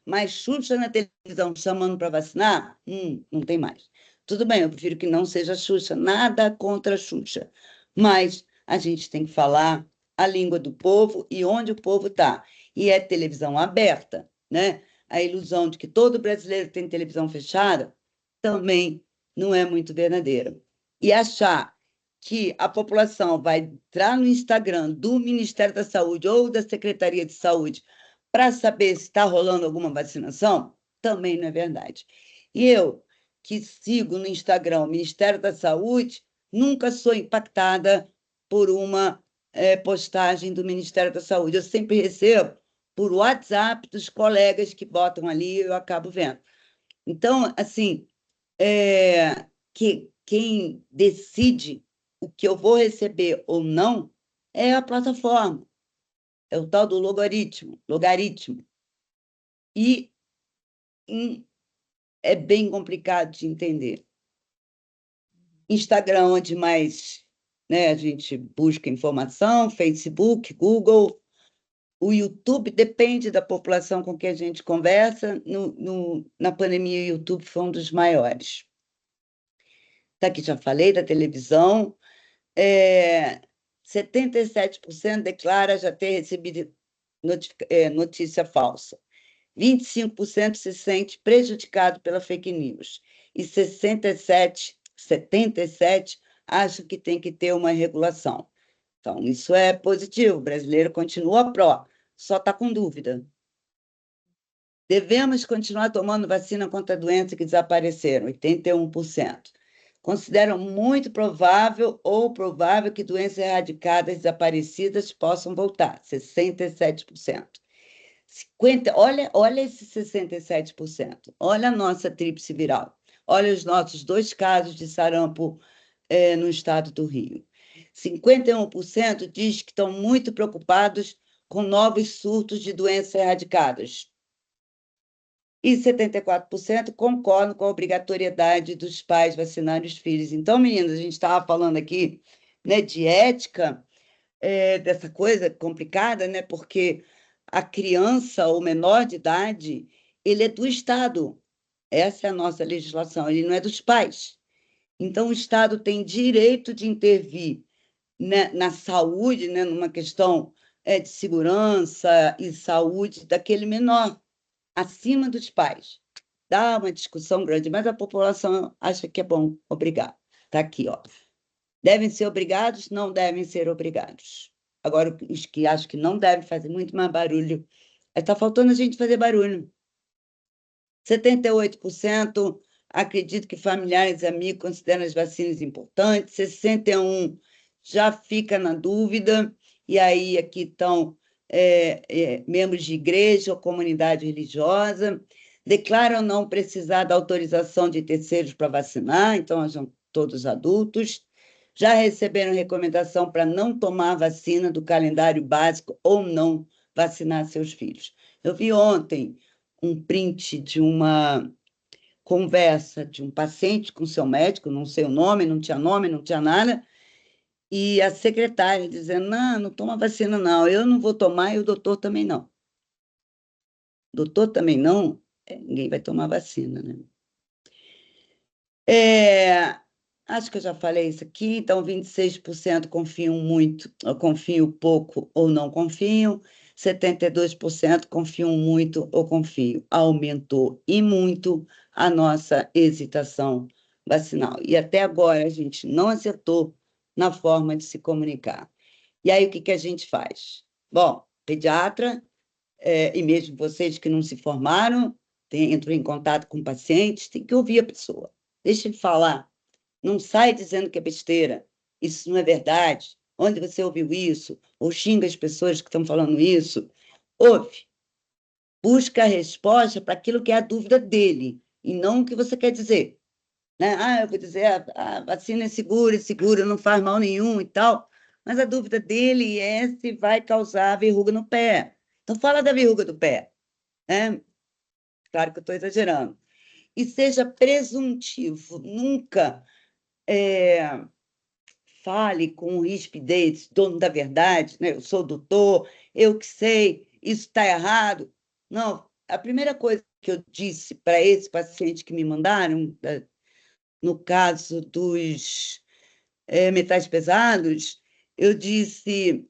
S4: mas Xuxa na televisão chamando para vacinar, não tem mais. Tudo bem, eu prefiro que não seja Xuxa, nada contra a Xuxa, mas a gente tem que falar a língua do povo e onde o povo está. E é televisão aberta, né? A ilusão de que todo brasileiro tem televisão fechada também não é muito verdadeira. E achar que a população vai entrar no Instagram do Ministério da Saúde ou da Secretaria de Saúde para saber se está rolando alguma vacinação, também não é verdade. E eu, que sigo no Instagram o Ministério da Saúde, nunca sou impactada por uma postagem do Ministério da Saúde. Eu sempre recebo por WhatsApp dos colegas que botam ali e eu acabo vendo. Então, assim, que quem decide o que eu vou receber ou não é a plataforma, é o tal do logaritmo. E é bem complicado de entender. Instagram, onde mais, né, a gente busca informação, Facebook, Google. O YouTube depende da população com que a gente conversa. Na pandemia, o YouTube foi um dos maiores. Tá aqui, já falei da televisão. 77% declara já ter recebido notícia falsa. 25% se sente prejudicado pela fake news. E 77% acham que tem que ter uma regulação. Então, isso é positivo. O brasileiro continua pró, só está com dúvida. Devemos continuar tomando vacina contra doenças que desapareceram, 81%. Consideram muito provável ou provável que doenças erradicadas, desaparecidas, possam voltar, 67%. Olha esses 67%. Olha a nossa tríplice viral. Olha os nossos 2 casos de sarampo no estado do Rio. 51% diz que estão muito preocupados com novos surtos de doenças erradicadas. E 74% concordam com a obrigatoriedade dos pais vacinarem os filhos. Então, meninas, a gente estava falando aqui, né, de ética, dessa coisa complicada, né, porque a criança ou menor de idade, ele é do Estado. Essa é a nossa legislação, ele não é dos pais. Então, o Estado tem direito de intervir, né, na saúde, né, numa questão de segurança e saúde daquele menor, acima dos pais. Dá uma discussão grande, mas a população acha que é bom obrigar. Está aqui, ó. Devem ser obrigados? Não devem ser obrigados. Agora, os que acham que não devem fazer muito mais barulho, está faltando a gente fazer barulho. 78% acreditam que familiares e amigos consideram as vacinas importantes, 61% já fica na dúvida, e aí aqui estão membros de igreja ou comunidade religiosa, declaram não precisar da autorização de terceiros para vacinar, então são todos adultos, já receberam recomendação para não tomar vacina do calendário básico ou não vacinar seus filhos. Eu vi ontem um print de uma conversa de um paciente com seu médico, não sei o nome, não tinha nada, e a secretária dizendo, não toma vacina não, eu não vou tomar e o doutor também não. Doutor também não, ninguém vai tomar vacina, né? Acho que eu já falei isso aqui, então 26% confiam muito, confiam pouco ou não confiam, 72% confiam muito ou confiam. Aumentou e muito a nossa hesitação vacinal. E até agora a gente não acertou na forma de se comunicar. E aí o que a gente faz? Bom, pediatra, e mesmo vocês que não se formaram, entram em contato com pacientes, tem que ouvir a pessoa, deixa ele falar. Não sai dizendo que é besteira. Isso não é verdade. Onde você ouviu isso? Ou xinga as pessoas que estão falando isso? Ouve. Busca a resposta para aquilo que é a dúvida dele, e não o que você quer dizer. Né? Eu vou dizer, a vacina é segura, não faz mal nenhum e tal. Mas a dúvida dele é se vai causar verruga no pé. Então, fala da verruga do pé. Né? Claro que eu estou exagerando. E seja presuntivo. Nunca fale com rispidez, dono da verdade, né? Eu sou doutor, eu que sei, isso está errado. Não, a primeira coisa que eu disse para esse paciente que me mandaram, no caso dos metais pesados, eu disse,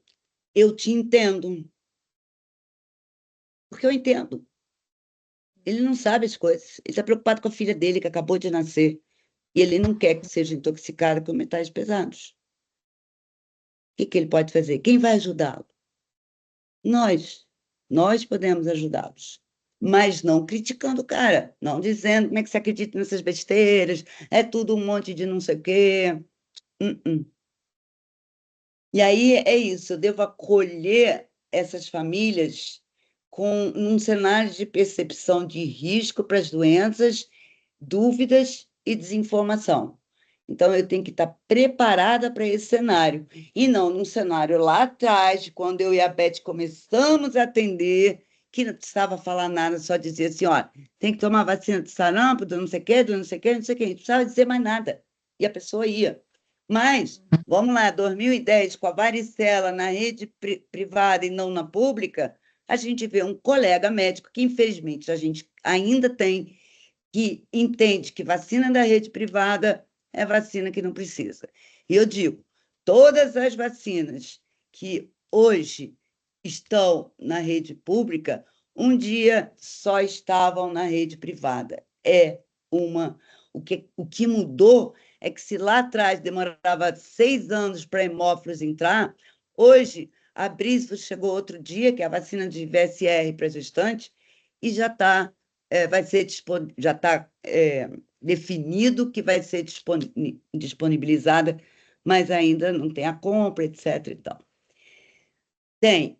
S4: eu te entendo, porque eu entendo. Ele não sabe as coisas, ele está preocupado com a filha dele, que acabou de nascer, e ele não quer que seja intoxicada por metais pesados. O que ele pode fazer? Quem vai ajudá-lo? Nós podemos ajudá-los, mas não criticando o cara, não dizendo como é que você acredita nessas besteiras, é tudo um monte de não sei o quê. E aí é isso, eu devo acolher essas famílias num cenário de percepção de risco para as doenças, dúvidas e desinformação. Então, eu tenho que estar preparada para esse cenário. E não num cenário lá atrás, quando eu e a Beth começamos a atender, que não precisava falar nada, só dizia assim, ó, tem que tomar vacina de sarampo, do não sei o quê, do não sei o quê, não sei o quê. Não precisava dizer mais nada. E a pessoa ia. Mas, vamos lá, 2010, com a varicela na rede privada e não na pública, a gente vê um colega médico que, infelizmente, a gente ainda tem, que entende que vacina da rede privada é vacina que não precisa. E eu digo, todas as vacinas que hoje estão na rede pública, um dia só estavam na rede privada. O que mudou é que se lá atrás demorava 6 anos para hemófilos entrar, hoje a Brisvo chegou outro dia, que é a vacina de VSR para gestante, e já está definido que vai ser disponibilizada, mas ainda não tem a compra, etc. Então, tem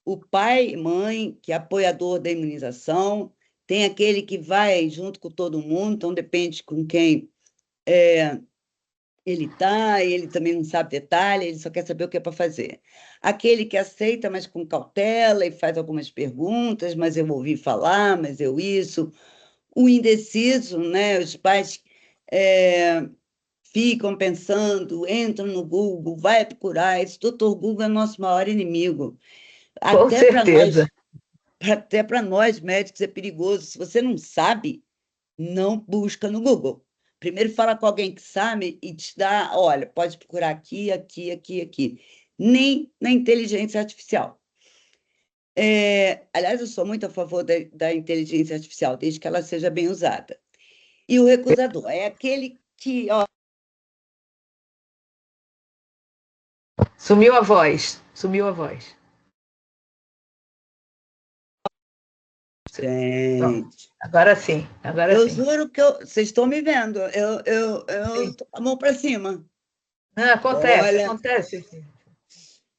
S4: o pai e mãe, que é apoiador da imunização, tem aquele que vai junto com todo mundo, então depende com quem ele está, ele também não sabe detalhe, ele só quer saber o que é para fazer. Aquele que aceita, mas com cautela, e faz algumas perguntas, mas eu ouvi falar, mas eu isso. O indeciso, né? Os pais ficam pensando, entram no Google, vai procurar. Esse doutor Google é nosso maior inimigo.
S3: Com certeza.
S4: Até para nós, médicos, é perigoso. Se você não sabe, não busca no Google. Primeiro fala com alguém que sabe e te dá, olha, pode procurar aqui, aqui, aqui, aqui. Nem na inteligência artificial. Aliás, eu sou muito a favor da inteligência artificial, desde que ela seja bem usada. E o recusador é aquele que... Ó...
S3: Sumiu a voz.
S4: Gente,
S3: agora sim.
S4: Eu juro que vocês estão me vendo. Eu tô com a mão para cima.
S3: Não, acontece.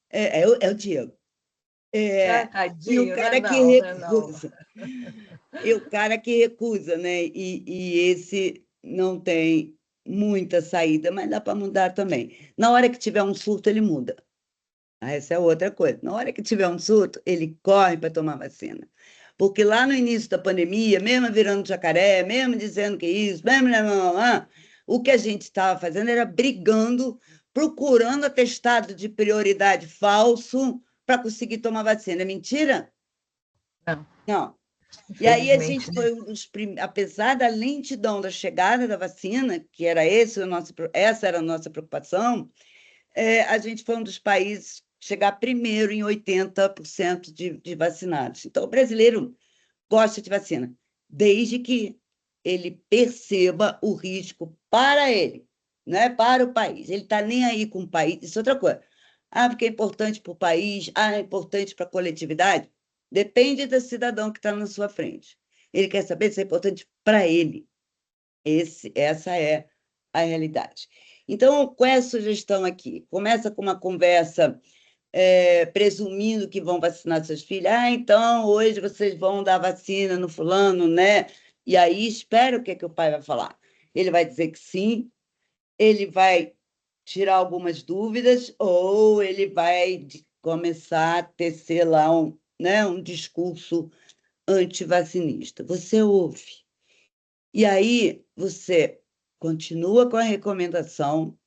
S4: É o Diego.
S3: Tadinho,
S4: e o cara que recusa. E o cara que recusa, né? E esse não tem muita saída, mas dá para mudar também. Na hora que tiver um surto, ele muda. Essa é outra coisa. Na hora que tiver um surto, ele corre para tomar vacina. Porque lá no início da pandemia, mesmo virando jacaré, mesmo dizendo que isso, mesmo... o que a gente estava fazendo era brigando, procurando atestado de prioridade falso para conseguir tomar vacina. É mentira? Não. E aí a gente foi um dos apesar da lentidão da chegada da vacina, que era essa era a nossa preocupação, a gente foi um dos países chegar primeiro em 80% de vacinados. Então, o brasileiro gosta de vacina, desde que ele perceba o risco para ele, não é para o país. Ele está nem aí com o país. Isso é outra coisa. Porque é importante para o país, é importante para a coletividade. Depende do cidadão que está na sua frente. Ele quer saber se é importante para ele. Essa é a realidade. Então, qual é a sugestão aqui? Começa com uma conversa presumindo que vão vacinar seus filhos. Então, hoje vocês vão dar vacina no fulano, né? E aí, espera o que o pai vai falar. Ele vai dizer que sim, ele vai tirar algumas dúvidas, ou ele vai começar a tecer lá um discurso antivacinista. Você ouve. E aí, você continua com a recomendação.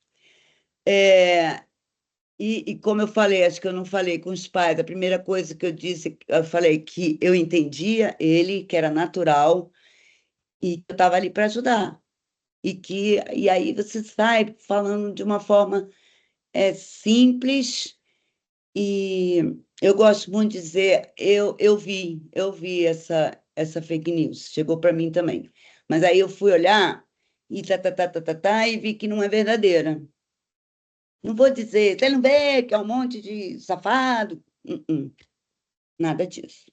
S4: E como eu falei, acho que eu não falei com os pais, a primeira coisa que eu disse, eu falei que eu entendia ele, que era natural, e que eu estava ali para ajudar. E aí você sai falando de uma forma simples, e eu gosto muito de dizer, eu vi essa fake news, chegou para mim também. Mas aí eu fui olhar e e vi que não é verdadeira. Não vou dizer, você não vê que é um monte de safado? Nada disso.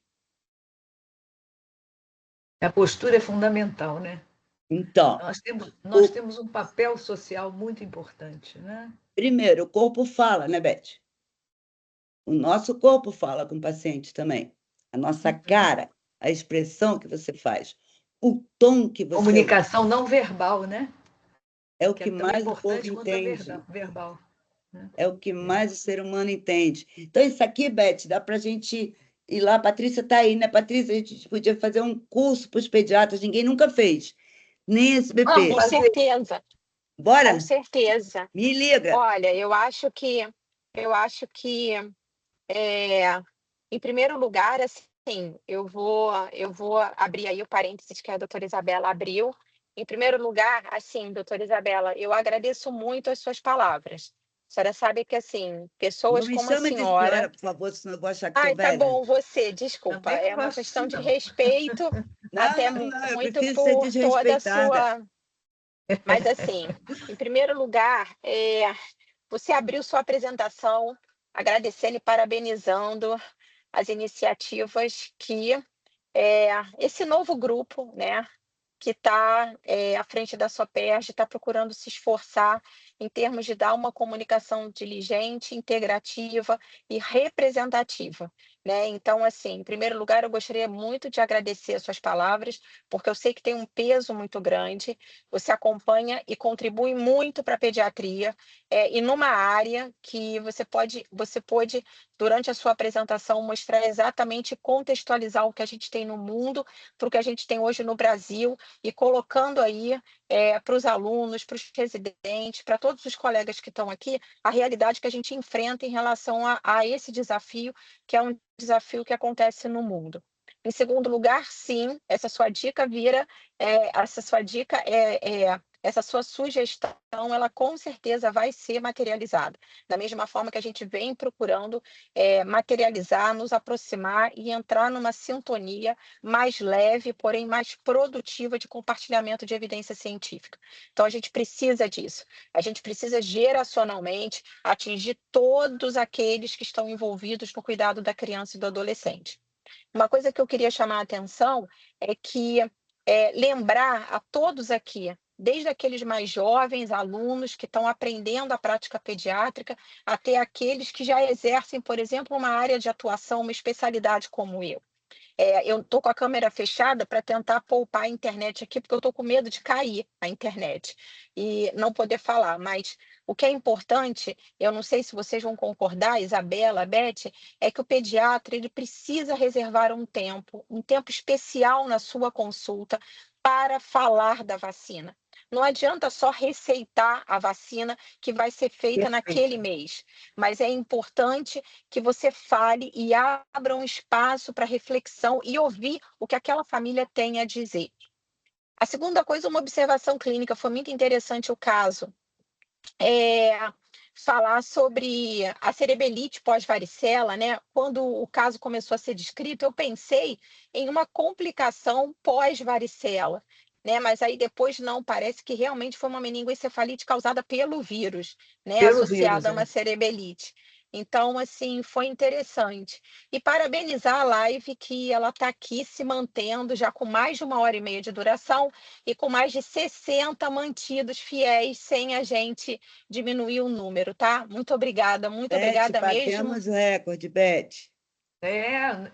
S3: A postura é fundamental, né?
S4: Então,
S3: nós temos um papel social muito importante, né?
S4: Primeiro, o corpo fala, né, Beth? O nosso corpo fala com o paciente também. A nossa cara, a expressão que você faz, o tom que você
S3: Comunicação não verbal, né?
S4: É o
S3: que
S4: que
S3: é tão
S4: mais o povo
S3: importante quanto a
S4: entende.
S3: verbal.
S4: É o que mais o ser humano entende. Então, isso aqui, Beth, dá para a gente ir lá. A Patrícia está aí, né? Patrícia, a gente podia fazer um curso para os pediatras, ninguém nunca fez, nem SBP.
S7: Com certeza, com
S4: Bora?
S7: certeza.
S4: Me liga.
S7: Olha, eu acho que em primeiro lugar, assim, eu vou abrir aí o parênteses que a doutora Isabela abriu. Em primeiro lugar, assim, doutora Isabela, eu agradeço muito as suas palavras. A senhora sabe que, assim,
S4: Não
S7: pessoas
S4: me
S7: como a
S4: chama de senhora,
S7: senhora.
S4: por favor, senão eu vou achar que sou
S7: Ai, tá
S4: velha.
S7: bom, você, desculpa.
S3: Também não
S7: É uma
S3: gosto
S7: questão
S3: disso,
S7: de
S3: não.
S7: respeito, até
S4: Não, não, eu
S7: muito
S4: prefiro ser
S7: por toda a
S4: desrespeitada.
S7: sua. Mas, assim, em primeiro lugar, você abriu sua apresentação agradecendo e parabenizando as iniciativas que esse novo grupo, né, que está à frente da Soperj, está procurando se esforçar em termos de dar uma comunicação diligente, integrativa e representativa, né? Então, assim, em primeiro lugar, eu gostaria muito de agradecer as suas palavras, porque eu sei que tem um peso muito grande. Você acompanha e contribui muito para a pediatria, e numa área que você pôde, durante a sua apresentação, mostrar exatamente e contextualizar o que a gente tem no mundo para o que a gente tem hoje no Brasil e colocando aí para os alunos, para os residentes, para todos os colegas que estão aqui, a realidade que a gente enfrenta em relação a esse desafio, que é um desafio que acontece no mundo. Em segundo lugar, sim, essa sua dica essa sua sugestão, ela com certeza vai ser materializada. Da mesma forma que a gente vem procurando materializar, nos aproximar e entrar numa sintonia mais leve, porém mais produtiva de compartilhamento de evidência científica. Então, a gente precisa disso. A gente precisa geracionalmente atingir todos aqueles que estão envolvidos no cuidado da criança e do adolescente. Uma coisa que eu queria chamar a atenção é que lembrar a todos aqui, desde aqueles mais jovens, alunos que estão aprendendo a prática pediátrica, até aqueles que já exercem, por exemplo, uma área de atuação, uma especialidade como eu. Eu estou com a câmera fechada para tentar poupar a internet aqui, porque eu estou com medo de cair a internet e não poder falar. Mas o que é importante, eu não sei se vocês vão concordar, Isabela, Beth, é que o pediatra ele precisa reservar um tempo especial na sua consulta para falar da vacina. Não adianta só receitar a vacina que vai ser feita naquele mês, mas é importante que você fale e abra um espaço para reflexão e ouvir o que aquela família tem a dizer. A segunda coisa, uma observação clínica, foi muito interessante o caso. Falar sobre a cerebelite pós-varicela, né? Quando o caso começou a ser descrito, eu pensei em uma complicação pós-varicela, né? Mas aí depois não, parece que realmente foi uma meningoencefalite causada pelo vírus, né?
S3: Pelo vírus,
S7: Associada a uma cerebelite. Então, assim, foi interessante. E parabenizar a live, que ela está aqui se mantendo já com mais de 1h30 de duração e com mais de 60 mantidos fiéis, sem a gente diminuir o número, tá? Muito obrigada
S4: Beth,
S7: mesmo.
S4: batemos o recorde, Beth.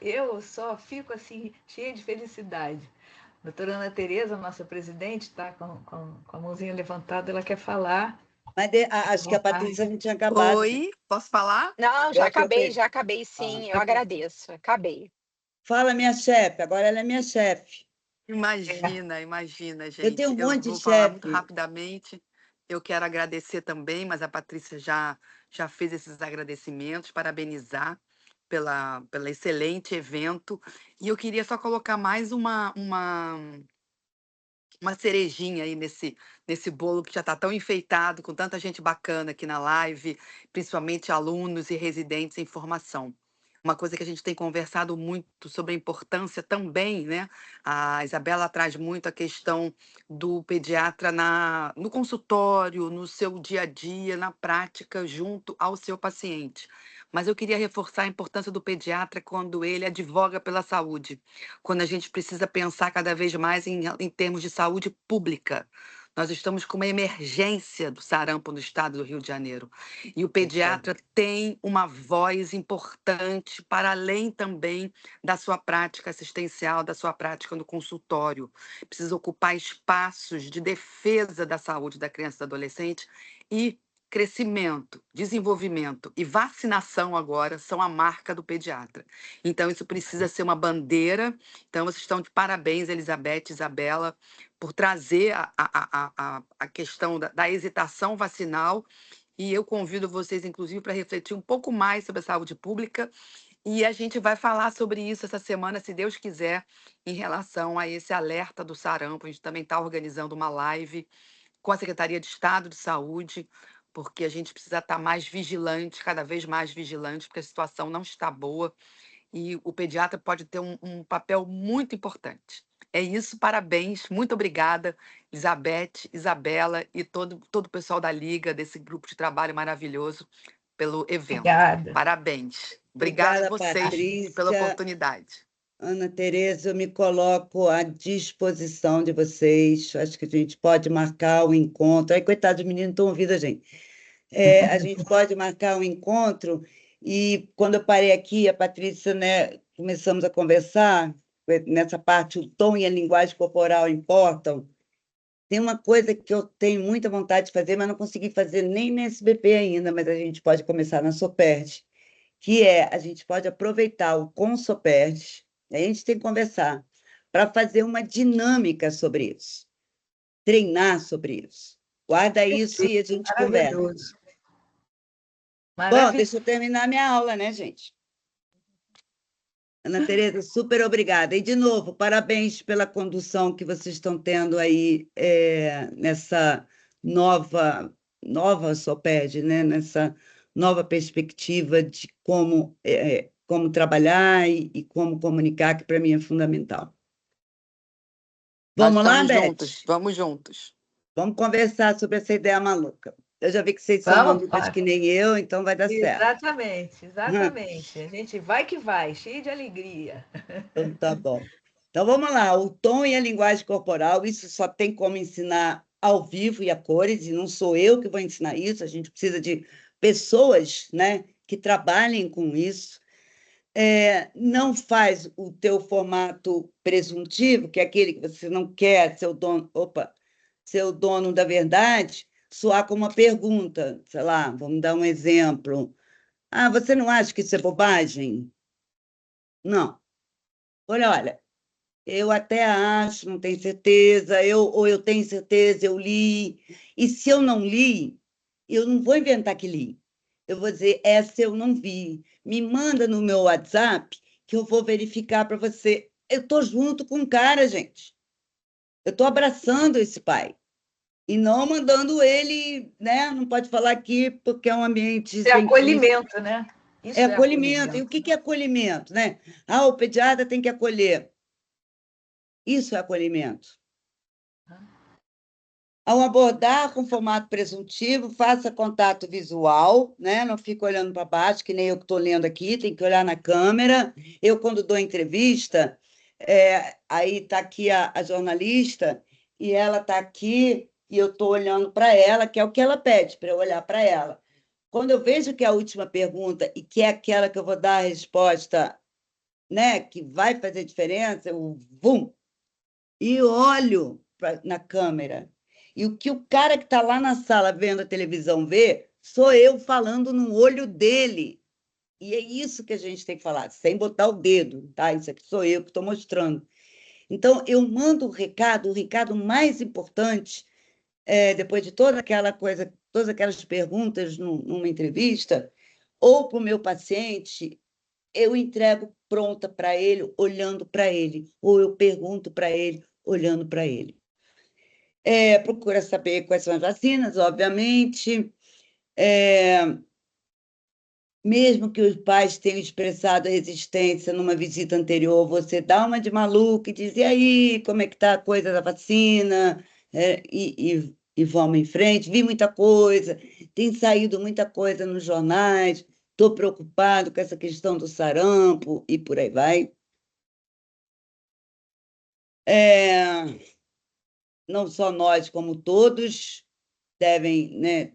S3: Eu só fico assim, cheia de felicidade. A doutora Ana Tereza, nossa presidente, está com a mãozinha levantada, ela quer falar.
S4: Mas acho que a Patrícia não tinha acabado.
S8: Oi, posso falar?
S7: Não, já acabei sim, eu agradeço. Acabei.
S4: Fala, minha chefe, agora ela é minha chefe.
S8: Imagina,
S4: Eu
S8: gente.
S4: tenho um monte de
S8: vou falar muito
S4: chefe.
S8: rapidamente. Eu quero agradecer também, mas a Patrícia já fez esses agradecimentos, parabenizar pela excelente evento. E eu queria só colocar mais uma cerejinha aí nesse bolo que já está tão enfeitado, com tanta gente bacana aqui na live, principalmente alunos e residentes em formação. Uma coisa que a gente tem conversado muito sobre a importância também, né? A Isabela traz muito a questão do pediatra no consultório, no seu dia a dia, na prática, junto ao seu paciente. Mas eu queria reforçar a importância do pediatra quando ele advoga pela saúde, quando a gente precisa pensar cada vez mais em termos de saúde pública. Nós estamos com uma emergência do sarampo no estado do Rio de Janeiro. E o pediatra tem uma voz importante para além também da sua prática assistencial, da sua prática no consultório. Precisa ocupar espaços de defesa da saúde da criança e do adolescente e crescimento, desenvolvimento e vacinação agora são a marca do pediatra. Então, isso precisa ser uma bandeira. Então, vocês estão de parabéns, Elizabeth, Isabela, por trazer a questão da hesitação vacinal. E eu convido vocês, inclusive, para refletir um pouco mais sobre a saúde pública. E a gente vai falar sobre isso essa semana, se Deus quiser, em relação a esse alerta do sarampo. A gente também está organizando uma live com a Secretaria de Estado de Saúde, porque a gente precisa estar mais vigilante, cada vez mais vigilante, porque a situação não está boa e o pediatra pode ter um papel muito importante. É isso, parabéns, muito obrigada, Elizabeth, Isabela e todo o pessoal da Liga, desse grupo de trabalho maravilhoso, pelo evento.
S3: Obrigada.
S8: Parabéns. Obrigada a vocês
S4: Patrícia.
S8: pela oportunidade.
S4: Ana Tereza, eu me coloco à disposição de vocês. Acho que a gente pode marcar o encontro. Ai, coitados, os meninos estão ouvindo a gente. A gente pode marcar um encontro e quando eu parei aqui, a Patrícia, né, começamos a conversar, nessa parte, o tom e a linguagem corporal importam. Tem uma coisa que eu tenho muita vontade de fazer, mas não consegui fazer nem na SBP ainda, mas a gente pode começar na Soperd, que a gente pode aproveitar o Consoperd, a gente tem que conversar, para fazer uma dinâmica sobre isso, treinar sobre isso. Guarda isso e a gente conversa.
S3: Maravilhoso.
S4: Bom, deixa eu terminar minha aula, né, gente? Ana Tereza, super obrigada. E, de novo, parabéns pela condução que vocês estão tendo aí nessa nova Soped, né? Nessa nova perspectiva de como trabalhar e como comunicar, que para mim é fundamental. Vamos lá, Beth?
S8: Juntos, vamos juntos.
S4: Vamos conversar sobre essa ideia maluca. Eu já vi que vocês são malucas que nem eu, então vai dar certo.
S3: Exatamente, exatamente. A gente vai que vai, cheio de alegria.
S4: Então, tá bom. Então, vamos lá. O tom e a linguagem corporal, isso só tem como ensinar ao vivo e a cores, e não sou eu que vou ensinar isso, a gente precisa de pessoas, né, que trabalhem com isso. Não faz o teu formato presuntivo, que é aquele que você não quer ser o dono da verdade, soar como uma pergunta. Sei lá, vamos dar um exemplo. Ah, você não acha que isso é bobagem? Não. Olha, eu até acho, não tenho certeza, ou eu tenho certeza, eu li. E se eu não li, eu não vou inventar que li. Eu vou dizer, essa eu não vi. Me manda no meu WhatsApp que eu vou verificar para você. Eu estou junto com o cara, gente. Eu estou abraçando esse pai. E não mandando ele, né? Não pode falar aqui porque é um ambiente...
S3: É acolhimento, né?
S4: Isso é acolhimento. E o que é acolhimento, né? Ah, o pediatra tem que acolher. Isso é acolhimento. Ao abordar com formato presuntivo, faça contato visual, né? Não fique olhando para baixo, que nem eu que estou lendo aqui, tem que olhar na câmera. Eu, quando dou entrevista, aí está aqui a jornalista, e ela está aqui, e eu estou olhando para ela, que é o que ela pede, para eu olhar para ela. Quando eu vejo que é a última pergunta, e que é aquela que eu vou dar a resposta, né, que vai fazer diferença, eu vum, e olho na câmera. E o que o cara que está lá na sala vendo a televisão vê, sou eu falando no olho dele. E é isso que a gente tem que falar, sem botar o dedo, tá? Isso aqui sou eu que estou mostrando. Então, eu mando o recado mais importante, depois de toda aquela coisa, todas aquelas perguntas numa entrevista, ou para o meu paciente, eu entrego pronta para ele, olhando para ele, ou eu pergunto para ele, olhando para ele. Procura saber quais são as vacinas, obviamente. Mesmo que os pais tenham expressado resistência numa visita anterior, você dá uma de maluca e diz, e aí, como é que está a coisa da vacina? E vamos em frente. Vi muita coisa, tem saído muita coisa nos jornais, estou preocupado com essa questão do sarampo e por aí vai. não só nós, como todos, devem, né,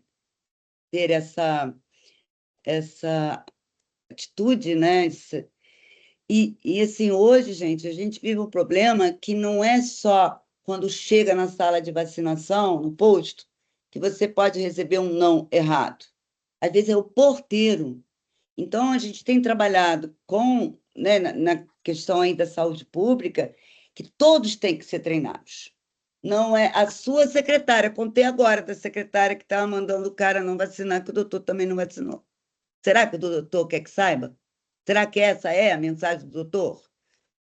S4: ter essa atitude, né? E assim, hoje, gente, a gente vive um problema que não é só quando chega na sala de vacinação, no posto, que você pode receber um não errado. Às vezes é o porteiro. Então, a gente tem trabalhado com, né, na questão aí da saúde pública, que todos têm que ser treinados. Não é a sua secretária, contei agora da secretária que estava mandando o cara não vacinar, que o doutor também não vacinou. Será que o doutor quer que saiba? Será que essa é a mensagem do doutor?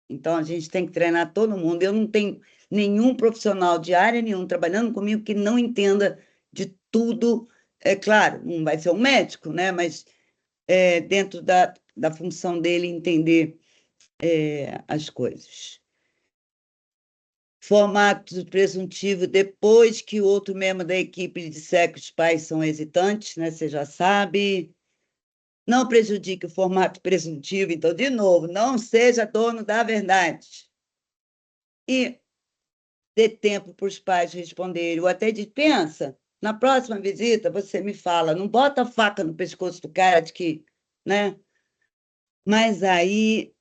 S4: Então, a gente tem que treinar todo mundo. Eu não tenho nenhum profissional de área nenhum trabalhando comigo que não entenda de tudo. É claro, não vai ser um médico, né? Mas dentro da função dele, entender as coisas. Formato presuntivo, depois que o outro membro da equipe disser que os pais são hesitantes, né? Você já sabe. Não prejudique o formato presuntivo. Então, de novo, não seja dono da verdade. E dê tempo para os pais responderem. Ou até de pensa, na próxima visita você me fala, não bota a faca no pescoço do cara de que, né? Mas aí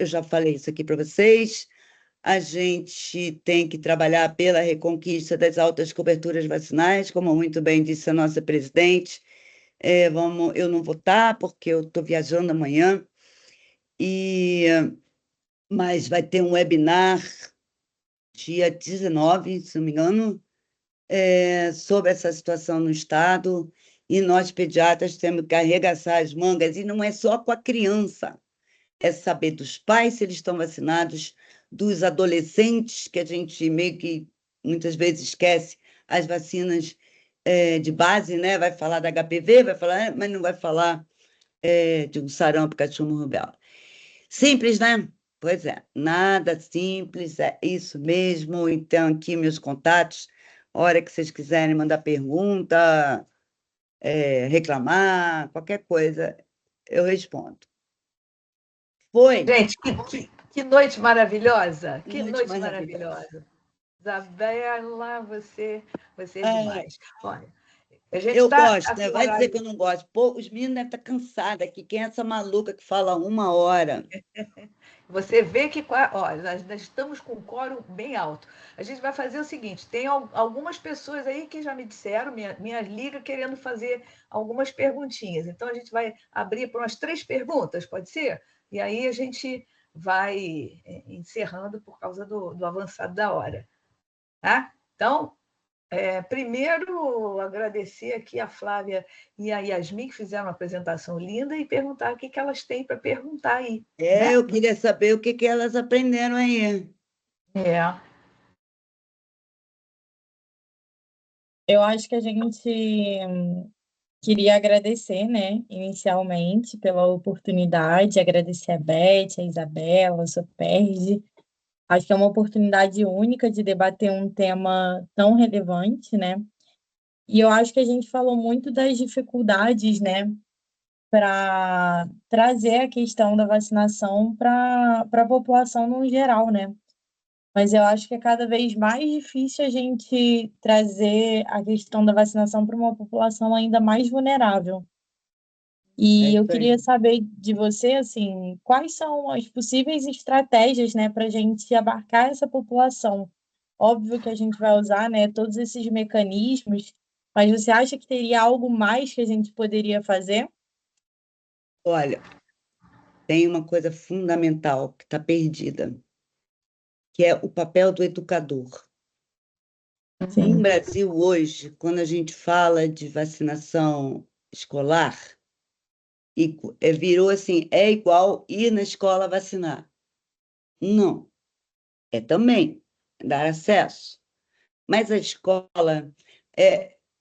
S4: eu já falei isso aqui para vocês, a gente tem que trabalhar pela reconquista das altas coberturas vacinais, como muito bem disse a nossa presidente. Eu não vou estar, porque eu estou viajando amanhã, mas vai ter um webinar dia 19, se não me engano, sobre essa situação no Estado, e nós, pediatras, temos que arregaçar as mangas, e não é só com a criança, é saber dos pais se eles estão vacinados, dos adolescentes, que a gente meio que muitas vezes esquece as vacinas de base, né? Vai falar da HPV, vai falar, mas não vai falar de um sarampo, cachumba, rubéola. Simples, né? Pois é, nada simples, é isso mesmo. Então, aqui meus contatos, hora que vocês quiserem mandar pergunta, reclamar, qualquer coisa, eu respondo. Foi.
S3: Gente, que noite maravilhosa! Que
S4: Noite
S3: noite
S4: maravilhosa.
S3: maravilhosa! Isabela, você é demais. Olha, a gente
S4: Eu
S3: está
S4: gosto, né? Vai dizer que eu não gosto. Pô, os meninos devem estar cansados aqui. Quem é essa maluca que fala 1 hora?
S3: Você vê que olha, nós estamos com o quórum bem alto. A gente vai fazer o seguinte: tem algumas pessoas aí que já me disseram, minha liga, querendo fazer algumas perguntinhas. Então, a gente vai abrir para umas 3 perguntas, pode ser? E aí a gente vai encerrando por causa do avançado da hora. Tá? Então, primeiro, agradecer aqui a Flávia e a Yasmin, que fizeram uma apresentação linda, e perguntar o que elas têm para perguntar aí. Né?
S4: Eu queria saber o que elas aprenderam aí.
S5: Eu acho que a gente queria agradecer, né, inicialmente, pela oportunidade, agradecer a Beth, a Isabela, a Soperge. Acho que é uma oportunidade única de debater um tema tão relevante, né? E eu acho que a gente falou muito das dificuldades, né, para trazer a questão da vacinação para a população no geral, né? Mas eu acho que é cada vez mais difícil a gente trazer a questão da vacinação para uma população ainda mais vulnerável. E eu queria saber de você, assim, quais são as possíveis estratégias, né, para a gente abarcar essa população. Óbvio que a gente vai usar, né, todos esses mecanismos, mas você acha que teria algo mais que a gente poderia fazer?
S4: Olha, tem uma coisa fundamental que está perdida, que é o papel do educador.
S5: Sim.
S4: No Brasil, hoje, quando a gente fala de vacinação escolar, virou assim, é igual ir na escola vacinar. Não, é também dar acesso. Mas a escola,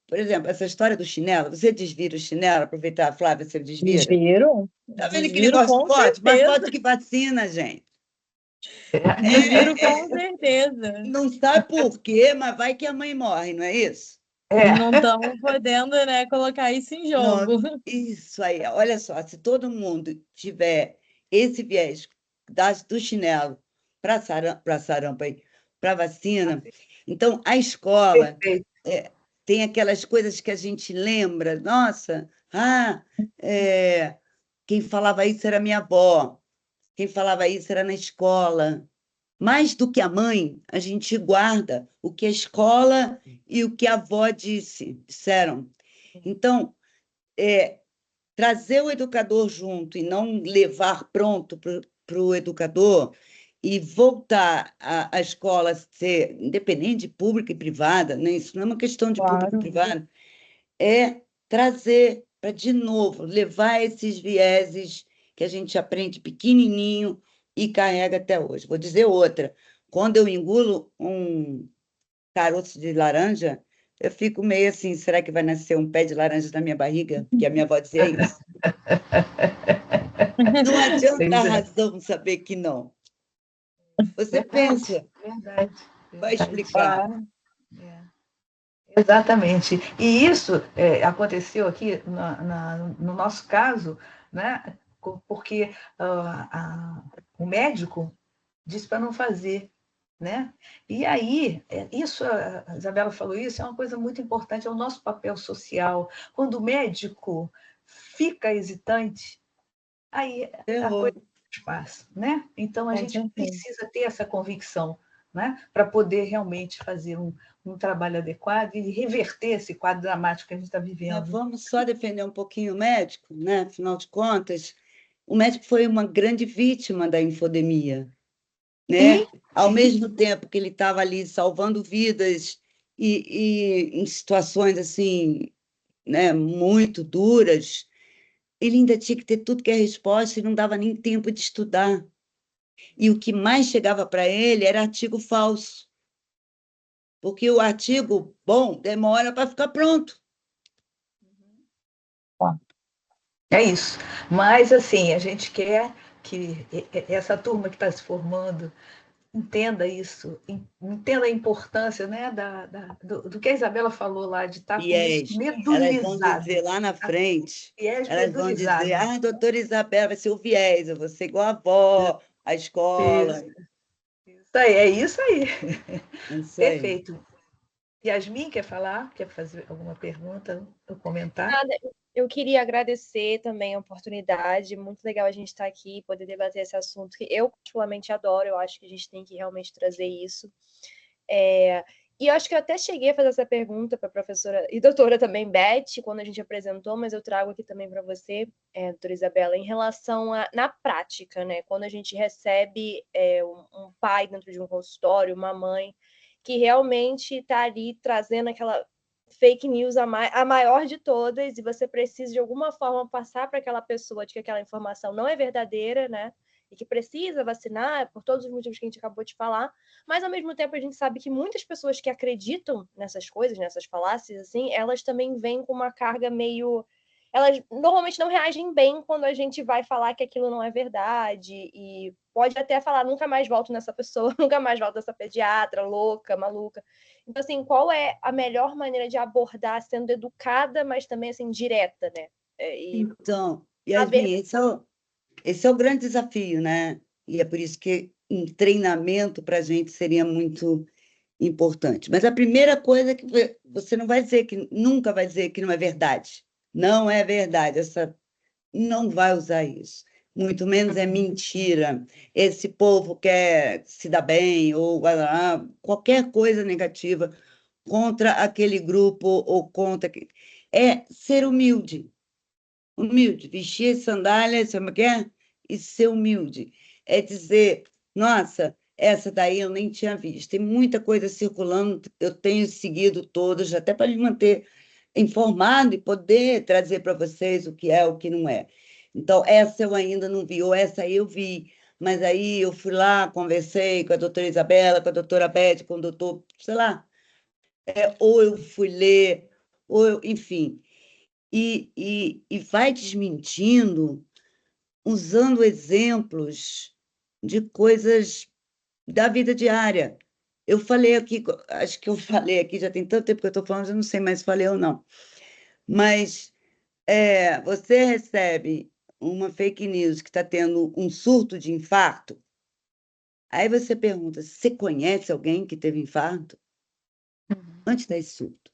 S4: por exemplo, essa história do chinelo, você desvira o chinelo, aproveitar, Flávia, você desvira?
S5: Desviro.
S4: Tá vendo que
S5: Desviro
S4: negócio
S5: com
S4: forte? Mais
S5: certeza.
S4: forte que vacina, gente.
S5: Desviro com certeza.
S4: Não sabe por quê, mas vai que a mãe morre, não é isso?
S5: Não estamos podendo, né, colocar isso em jogo.
S4: Não, isso aí, olha só, se todo mundo tiver esse viés do chinelo para sarampo, para vacina, Então, a escola
S3: Perfeito.
S4: tem aquelas coisas que a gente lembra, nossa, quem falava isso era minha avó, quem falava isso era na escola. Mais do que a mãe, a gente guarda o que a escola e o que a avó disseram. Então, trazer o educador junto e não levar pronto para o educador e voltar a escola a ser independente, pública e privada, né? Isso não é uma questão de público e
S5: Claro.
S4: privado, é trazer para, de novo, levar esses vieses que a gente aprende pequenininho e carrega até hoje. Vou dizer outra. Quando eu engulo um caroço de laranja, eu fico meio assim, será que vai nascer um pé de laranja na minha barriga? Que a minha avó dizia isso. Não adianta a razão saber que não. Você pensa,
S3: Verdade.
S4: vai explicar.
S5: Claro.
S3: Exatamente. E isso aconteceu aqui no nosso caso, né? Porque o médico disse para não fazer, né? E aí, isso, a Isabela falou isso, é uma coisa muito importante, é o nosso papel social. Quando o médico fica hesitante, aí a coisa
S4: Errou.
S3: passa, né? Então, a
S5: Com
S3: gente
S5: certeza.
S3: precisa ter essa convicção, né? Para poder realmente fazer um trabalho adequado e reverter esse quadro dramático que a gente está
S4: Nós
S3: vivendo.
S4: vamos só defender um pouquinho o médico, né? Afinal de contas, o médico foi uma grande vítima da infodemia, né? Ao mesmo tempo que ele estava ali salvando vidas e em situações assim, né, muito duras, ele ainda tinha que ter tudo que é resposta e não dava nem tempo de estudar. E o que mais chegava para ele era artigo falso, porque o artigo bom demora para ficar pronto.
S3: É isso. Mas, assim, a gente quer que essa turma que está se formando entenda isso, entenda a importância, né, do que a Isabela falou lá, de estar com isso
S4: Viés. Elas vão
S3: medulizado.
S4: dizer lá na frente,
S3: Viés
S4: elas vão
S3: medulizado.
S4: dizer, doutora Isabela, vai ser o viés, eu vou ser igual a avó, a escola.
S3: Isso aí, é isso aí.
S4: É isso aí.
S3: Perfeito. Yasmin, quer falar? Quer fazer alguma pergunta ou comentar?
S1: Nada, eu queria agradecer também a oportunidade, muito legal a gente estar aqui e poder debater esse assunto que eu particularmente adoro, eu acho que a gente tem que realmente trazer isso. E eu acho que eu até cheguei a fazer essa pergunta para a professora e doutora também, Beth, quando a gente apresentou, mas eu trago aqui também para você, doutora Isabela, em relação na prática, né? Quando a gente recebe um pai dentro de um consultório, uma mãe, que realmente está ali trazendo aquela fake news a maior de todas, e você precisa de alguma forma passar para aquela pessoa de que aquela informação não é verdadeira, né? E que precisa vacinar, por todos os motivos que a gente acabou de falar, mas ao mesmo tempo a gente sabe que muitas pessoas que acreditam nessas coisas, nessas falácias, assim, elas também vêm com uma carga meio. Elas normalmente não reagem bem quando a gente vai falar que aquilo não é verdade, e pode até falar, nunca mais volto nessa pessoa, nunca mais volto nessa pediatra, louca, maluca. Então, assim, qual é a melhor maneira de abordar sendo educada, mas também, assim, direta, né?
S4: Então, Yasmin, esse é o grande desafio, né? E é por isso que um treinamento para a gente seria muito importante. Mas a primeira coisa é que você não vai dizer que, nunca vai dizer que não é verdade. Não é verdade, não vai usar isso. Muito menos é mentira. Esse povo quer se dar bem, ou qualquer coisa negativa contra aquele grupo ou contra. É ser humilde. Humilde, vestir as sandálias, sabe o que é? E ser humilde. É dizer, nossa, essa daí eu nem tinha visto. Tem muita coisa circulando, eu tenho seguido todas, até para me manter informado e poder trazer para vocês o que é, o que não é. Então, essa eu ainda não vi, ou essa aí eu vi, mas aí eu fui lá, conversei com a doutora Isabela, com a doutora Beth, com o doutor, sei lá, ou eu fui ler, enfim, e vai desmentindo, usando exemplos de coisas da vida diária. Eu falei aqui, acho que eu falei aqui, já tem tanto tempo que eu estou falando, eu não sei mais se falei ou não. Mas você recebe uma fake news que está tendo um surto de infarto, aí você pergunta, você conhece alguém que teve infarto? antes desse surto.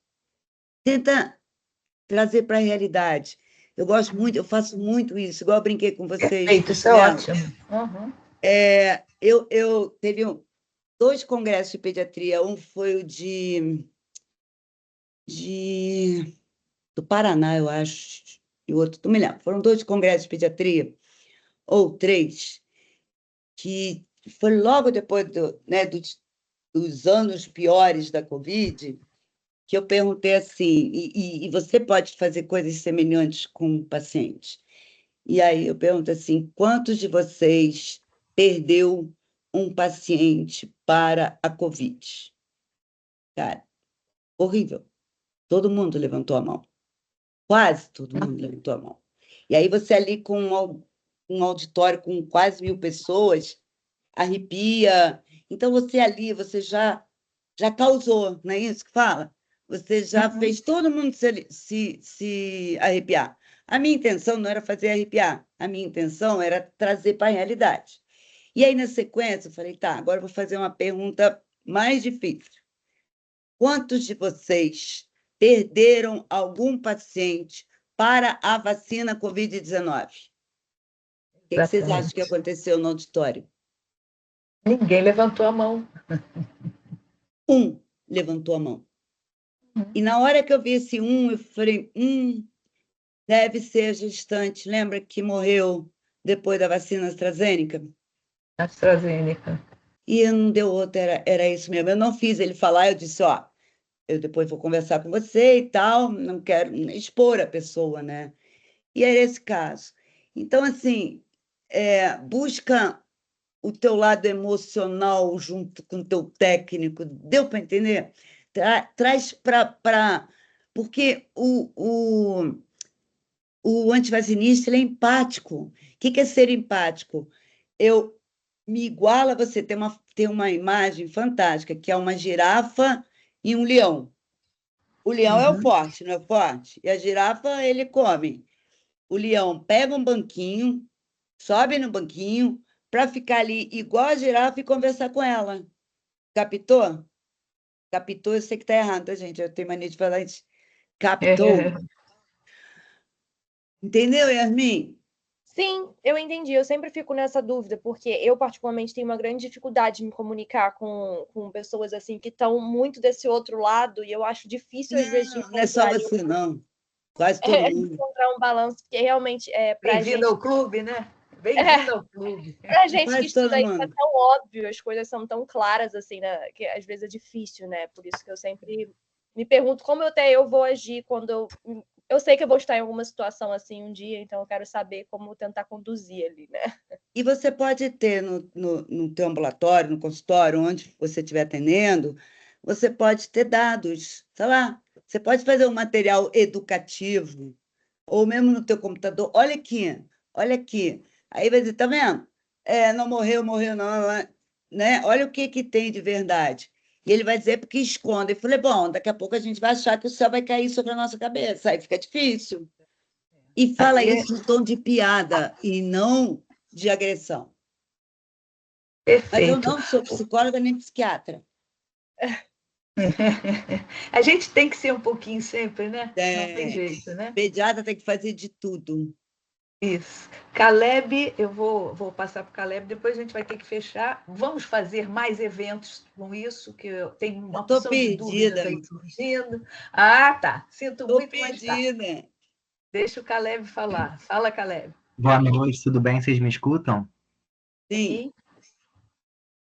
S4: Tenta trazer para a realidade. Eu gosto muito, eu faço muito isso, igual eu brinquei com vocês.
S3: Perfeito, isso é ótimo. Uhum.
S4: Eu teve 2 congressos de pediatria, um foi o do Paraná, eu acho, e o outro, não me lembro. Foram 2 congressos de pediatria, ou 3, que foi logo depois dos anos piores da Covid, que eu perguntei assim, e você pode fazer coisas semelhantes com o paciente. E aí eu pergunto assim, quantos de vocês perdeu um paciente para a Covid? Cara, horrível. Todo mundo levantou a mão. Quase todo mundo levantou a mão. E aí você ali com um auditório com quase 1.000 pessoas, arrepia. Então você ali, você já causou, não é isso que fala? Você já fez todo mundo se arrepiar. A minha intenção não era fazer arrepiar, a minha intenção era trazer para a realidade. E aí, na sequência, eu falei, tá, agora eu vou fazer uma pergunta mais difícil. Quantos de vocês perderam algum paciente para a vacina Covid-19? O que vocês acham que aconteceu no auditório?
S3: Ninguém levantou a mão.
S4: Um levantou a mão. E na hora que eu vi esse eu falei, deve ser a gestante. Lembra que morreu depois da vacina AstraZeneca?
S3: AstraZeneca.
S4: E não deu outra, era isso mesmo. Eu não fiz ele falar, eu disse, ó, eu depois vou conversar com você e tal, não quero expor a pessoa, né? E era esse caso. Então, assim, busca o teu lado emocional junto com o teu técnico. Deu para entender? Traz para... Porque o antivacinista ele é empático. O que é ser empático? Eu me igualo a você ter uma imagem fantástica, que é uma girafa e um leão. O leão é o forte, não é forte? E a girafa, ele come. O leão pega um banquinho, sobe no banquinho, para ficar ali igual a girafa e conversar com ela. Captou? Captou, eu sei que está errado, tá, gente? Eu tenho mania de falar isso. Captou? Entendeu, Yasmin?
S1: Sim, eu entendi. Eu sempre fico nessa dúvida, porque eu, particularmente, tenho uma grande dificuldade de me comunicar com pessoas assim que estão muito desse outro lado, e eu acho difícil, às vezes, de
S4: Não é só você, não. Quase todo mundo.
S1: encontrar um balanço, porque realmente pra gente.
S3: Bem-vindo ao clube, né? Bem-vindo ao clube.
S1: Pra gente que
S4: Quase
S1: estuda
S4: todo
S1: isso é
S4: mundo.
S1: tão óbvio, as coisas são tão claras, assim, né? Que às vezes é difícil, né? Por isso que eu sempre me pergunto como eu vou agir quando eu sei que eu vou estar em alguma situação assim um dia, então eu quero saber como tentar conduzir ali, né?
S4: E você pode ter no teu ambulatório, no consultório, onde você estiver atendendo, você pode ter dados, sei lá, você pode fazer um material educativo, ou mesmo no teu computador, olha aqui. Aí vai dizer, tá vendo? Não morreu não, né? Olha o que tem de verdade. E ele vai dizer porque esconde. Eu falei, bom, daqui a pouco a gente vai achar que o céu vai cair sobre a nossa cabeça, aí fica difícil. E fala isso no tom de piada e não de agressão.
S3: Perfeito.
S4: Mas eu não sou psicóloga nem psiquiatra.
S3: A gente tem que ser um pouquinho sempre, né? Não tem jeito, né?
S4: Pediatra tem que fazer de tudo.
S3: Isso. Caleb, eu vou passar para o Caleb, depois a gente vai ter que fechar. Vamos fazer mais eventos com isso, que eu tenho uma porção de dúvidas aí surgindo. Ah, tá. Sinto muito, mas tá. Deixa o Caleb falar. Fala, Caleb.
S9: Boa noite, tudo bem? Vocês me escutam?
S4: Sim.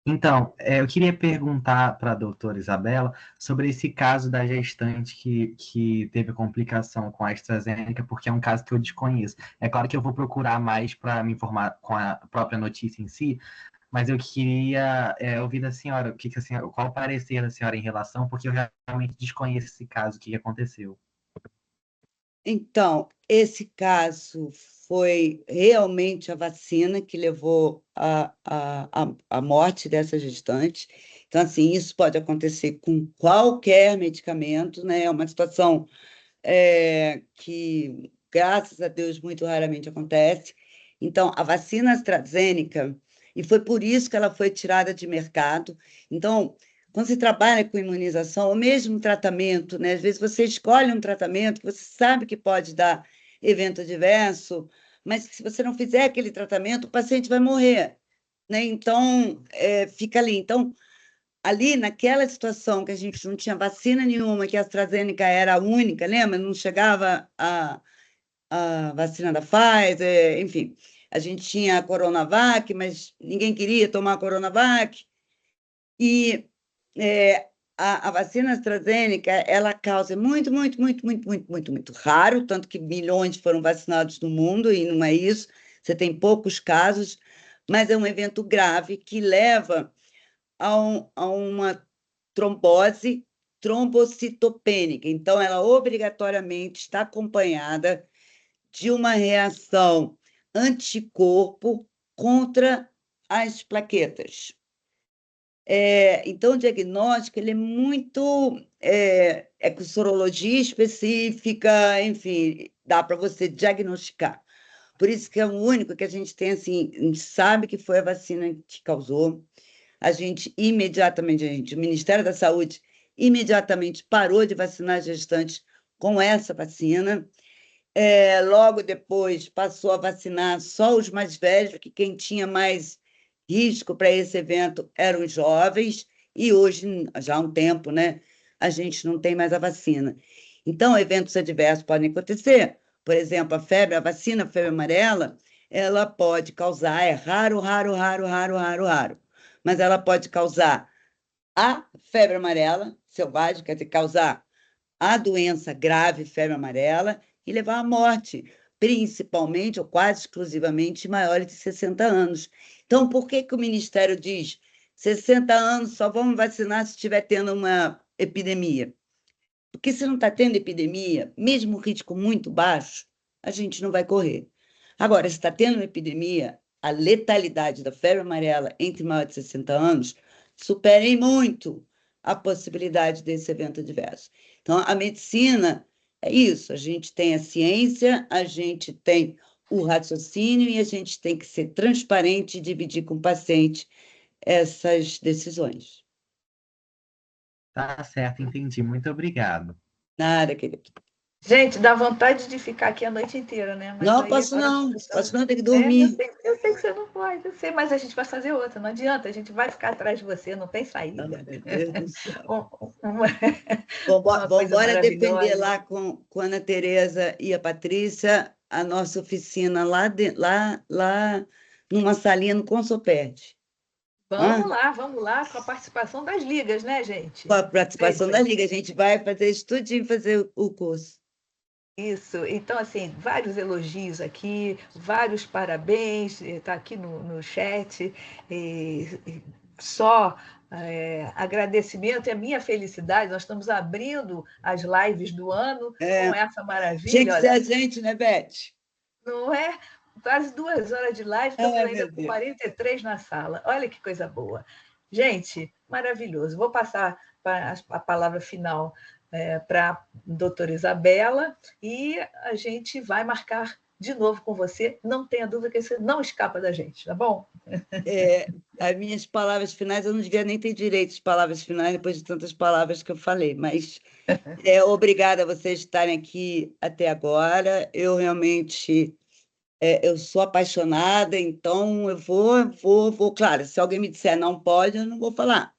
S9: Então, eu queria perguntar para a doutora Isabela sobre esse caso da gestante que teve complicação com a AstraZeneca, porque é um caso que eu desconheço. É claro que eu vou procurar mais para me informar com a própria notícia em si, mas eu queria ouvir da senhora, qual o parecer da senhora em relação, porque eu realmente desconheço esse caso, o que aconteceu.
S4: Então, esse caso foi realmente a vacina que levou à morte dessa gestante. Então, assim, isso pode acontecer com qualquer medicamento, né? É uma situação que, graças a Deus, muito raramente acontece. Então, a vacina AstraZeneca, e foi por isso que ela foi tirada de mercado. Então, quando se trabalha com imunização, o mesmo tratamento, né? Às vezes você escolhe um tratamento que você sabe que pode dar evento adverso, mas que se você não fizer aquele tratamento, o paciente vai morrer, né? Então, fica ali. Então, ali, naquela situação que a gente não tinha vacina nenhuma, que a AstraZeneca era a única, lembra? Não chegava a vacina da Pfizer, enfim. A gente tinha a Coronavac, mas ninguém queria tomar a Coronavac. E a vacina AstraZeneca, ela causa muito, muito, muito, muito, muito, muito, muito raro, tanto que milhões foram vacinados no mundo, e não é isso, você tem poucos casos, mas é um evento grave que leva a uma trombose trombocitopênica. Então, ela obrigatoriamente está acompanhada de uma reação anticorpo contra as plaquetas. Então, o diagnóstico ele é muito... com sorologia específica, enfim, dá para você diagnosticar. Por isso que é o único que a gente tem, assim, a gente sabe que foi a vacina que causou. A gente imediatamente, o Ministério da Saúde imediatamente parou de vacinar gestantes com essa vacina. Logo depois passou a vacinar só os mais velhos, porque quem tinha mais risco para esse evento eram os jovens, e hoje, já há um tempo, né, a gente não tem mais a vacina. Então, eventos adversos podem acontecer. Por exemplo, a vacina febre amarela, ela pode causar, é raro, raro, raro, raro, raro, raro, mas ela pode causar a febre amarela selvagem, quer dizer, causar a doença grave, febre amarela, e levar à morte, principalmente ou quase exclusivamente maiores de 60 anos. Então, por que o Ministério diz 60 anos só vamos vacinar se estiver tendo uma epidemia? Porque se não está tendo epidemia, mesmo risco muito baixo, a gente não vai correr. Agora, se está tendo uma epidemia, a letalidade da febre amarela entre maiores de 60 anos supera em muito a possibilidade desse evento adverso. Então, a medicina é isso, a gente tem a ciência, a gente tem o raciocínio e a gente tem que ser transparente e dividir com o paciente essas decisões.
S9: Tá certo, entendi. Muito obrigado.
S4: Nada, querido.
S3: Gente, dá vontade de ficar aqui a noite inteira, né? Mas
S4: Não,
S3: aí
S4: posso
S3: agora
S4: não,
S3: pessoal...
S4: posso não, tem que dormir.
S3: Eu sei que você não pode, eu sei, mas a gente vai fazer outra, não adianta, a gente vai ficar atrás de você, não tem saída.
S4: Meu Deus do céu.
S3: Uma
S4: Vamos
S3: coisa
S4: embora defender
S3: maravilhosa.
S4: lá com a Ana Tereza e a Patrícia a nossa oficina lá numa salinha no Consoped.
S3: Vamos lá, com a participação das ligas, né, gente?
S4: Com a participação da Liga, a gente vai fazer estudinho, fazer o curso.
S3: Isso, então, assim, vários elogios aqui, vários parabéns, está aqui no chat, só agradecimento e a minha felicidade, nós estamos abrindo as lives do ano com essa maravilha.
S4: Tinha que ser a gente, né, Beth?
S3: Não é? Quase 2 horas de live, estamos ainda com 43 na sala. Olha que coisa boa. Gente, maravilhoso. Vou passar a palavra final para a doutora Isabela e a gente vai marcar de novo com você. Não tenha dúvida que você não escapa da gente, tá bom?
S4: As minhas palavras finais, eu não devia nem ter direito de palavras finais depois de tantas palavras que eu falei, mas obrigada a vocês estarem aqui até agora. Eu realmente... eu sou apaixonada, então eu vou. Claro, se alguém me disser não pode, eu não vou falar.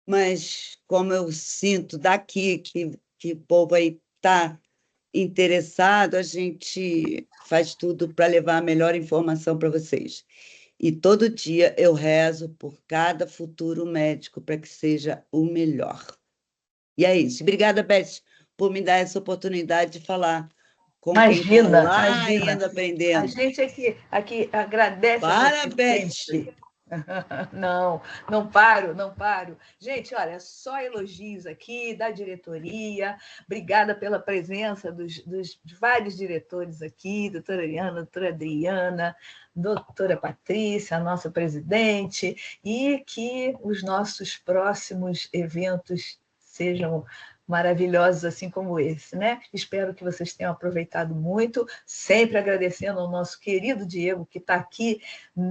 S4: Mas como eu sinto daqui que o povo aí está interessado, a gente faz tudo para levar a melhor informação para vocês. E todo dia eu rezo por cada futuro médico para que seja o melhor. E é isso. Obrigada, Beth, por me dar essa oportunidade de falar.
S3: Imagina.
S4: Ainda aprendendo.
S3: A gente aqui agradece.
S4: Parabéns!
S3: Não paro. Gente, olha, só elogios aqui da diretoria. Obrigada pela presença dos vários diretores aqui, doutora Ariana, doutora Adriana, doutora Patrícia, a nossa presidente, e que os nossos próximos eventos sejam maravilhosos assim como esse, né? Espero que vocês tenham aproveitado muito, sempre agradecendo ao nosso querido Diego, que está aqui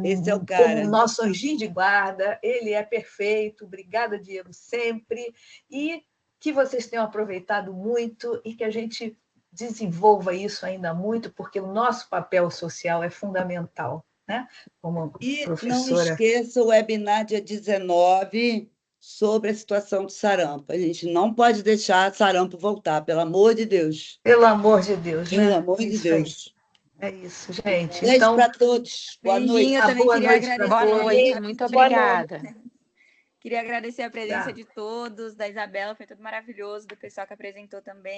S4: Esse é o cara.
S3: como nosso anjinho de guarda, ele é perfeito, obrigada, Diego, sempre, e que vocês tenham aproveitado muito e que a gente desenvolva isso ainda muito, porque o nosso papel social é fundamental, né? Como
S4: E
S3: professora.
S4: não esqueça o webinar dia 19 sobre a situação do sarampo. A gente não pode deixar sarampo voltar, pelo amor de Deus.
S3: Pelo amor de Deus, né?
S4: Pelo amor de
S3: Isso
S4: Deus.
S3: É isso, gente.
S4: Beijo
S3: Então,
S4: para todos. Boa noite.
S10: Beijinho, eu também
S3: boa
S10: queria
S3: noite pra
S10: agradecer.
S7: Boa noite, muito
S1: Boa noite.
S7: obrigada.
S10: Queria agradecer a presença
S3: Tá.
S10: de todos, da Isabela, foi tudo maravilhoso, do pessoal que apresentou também.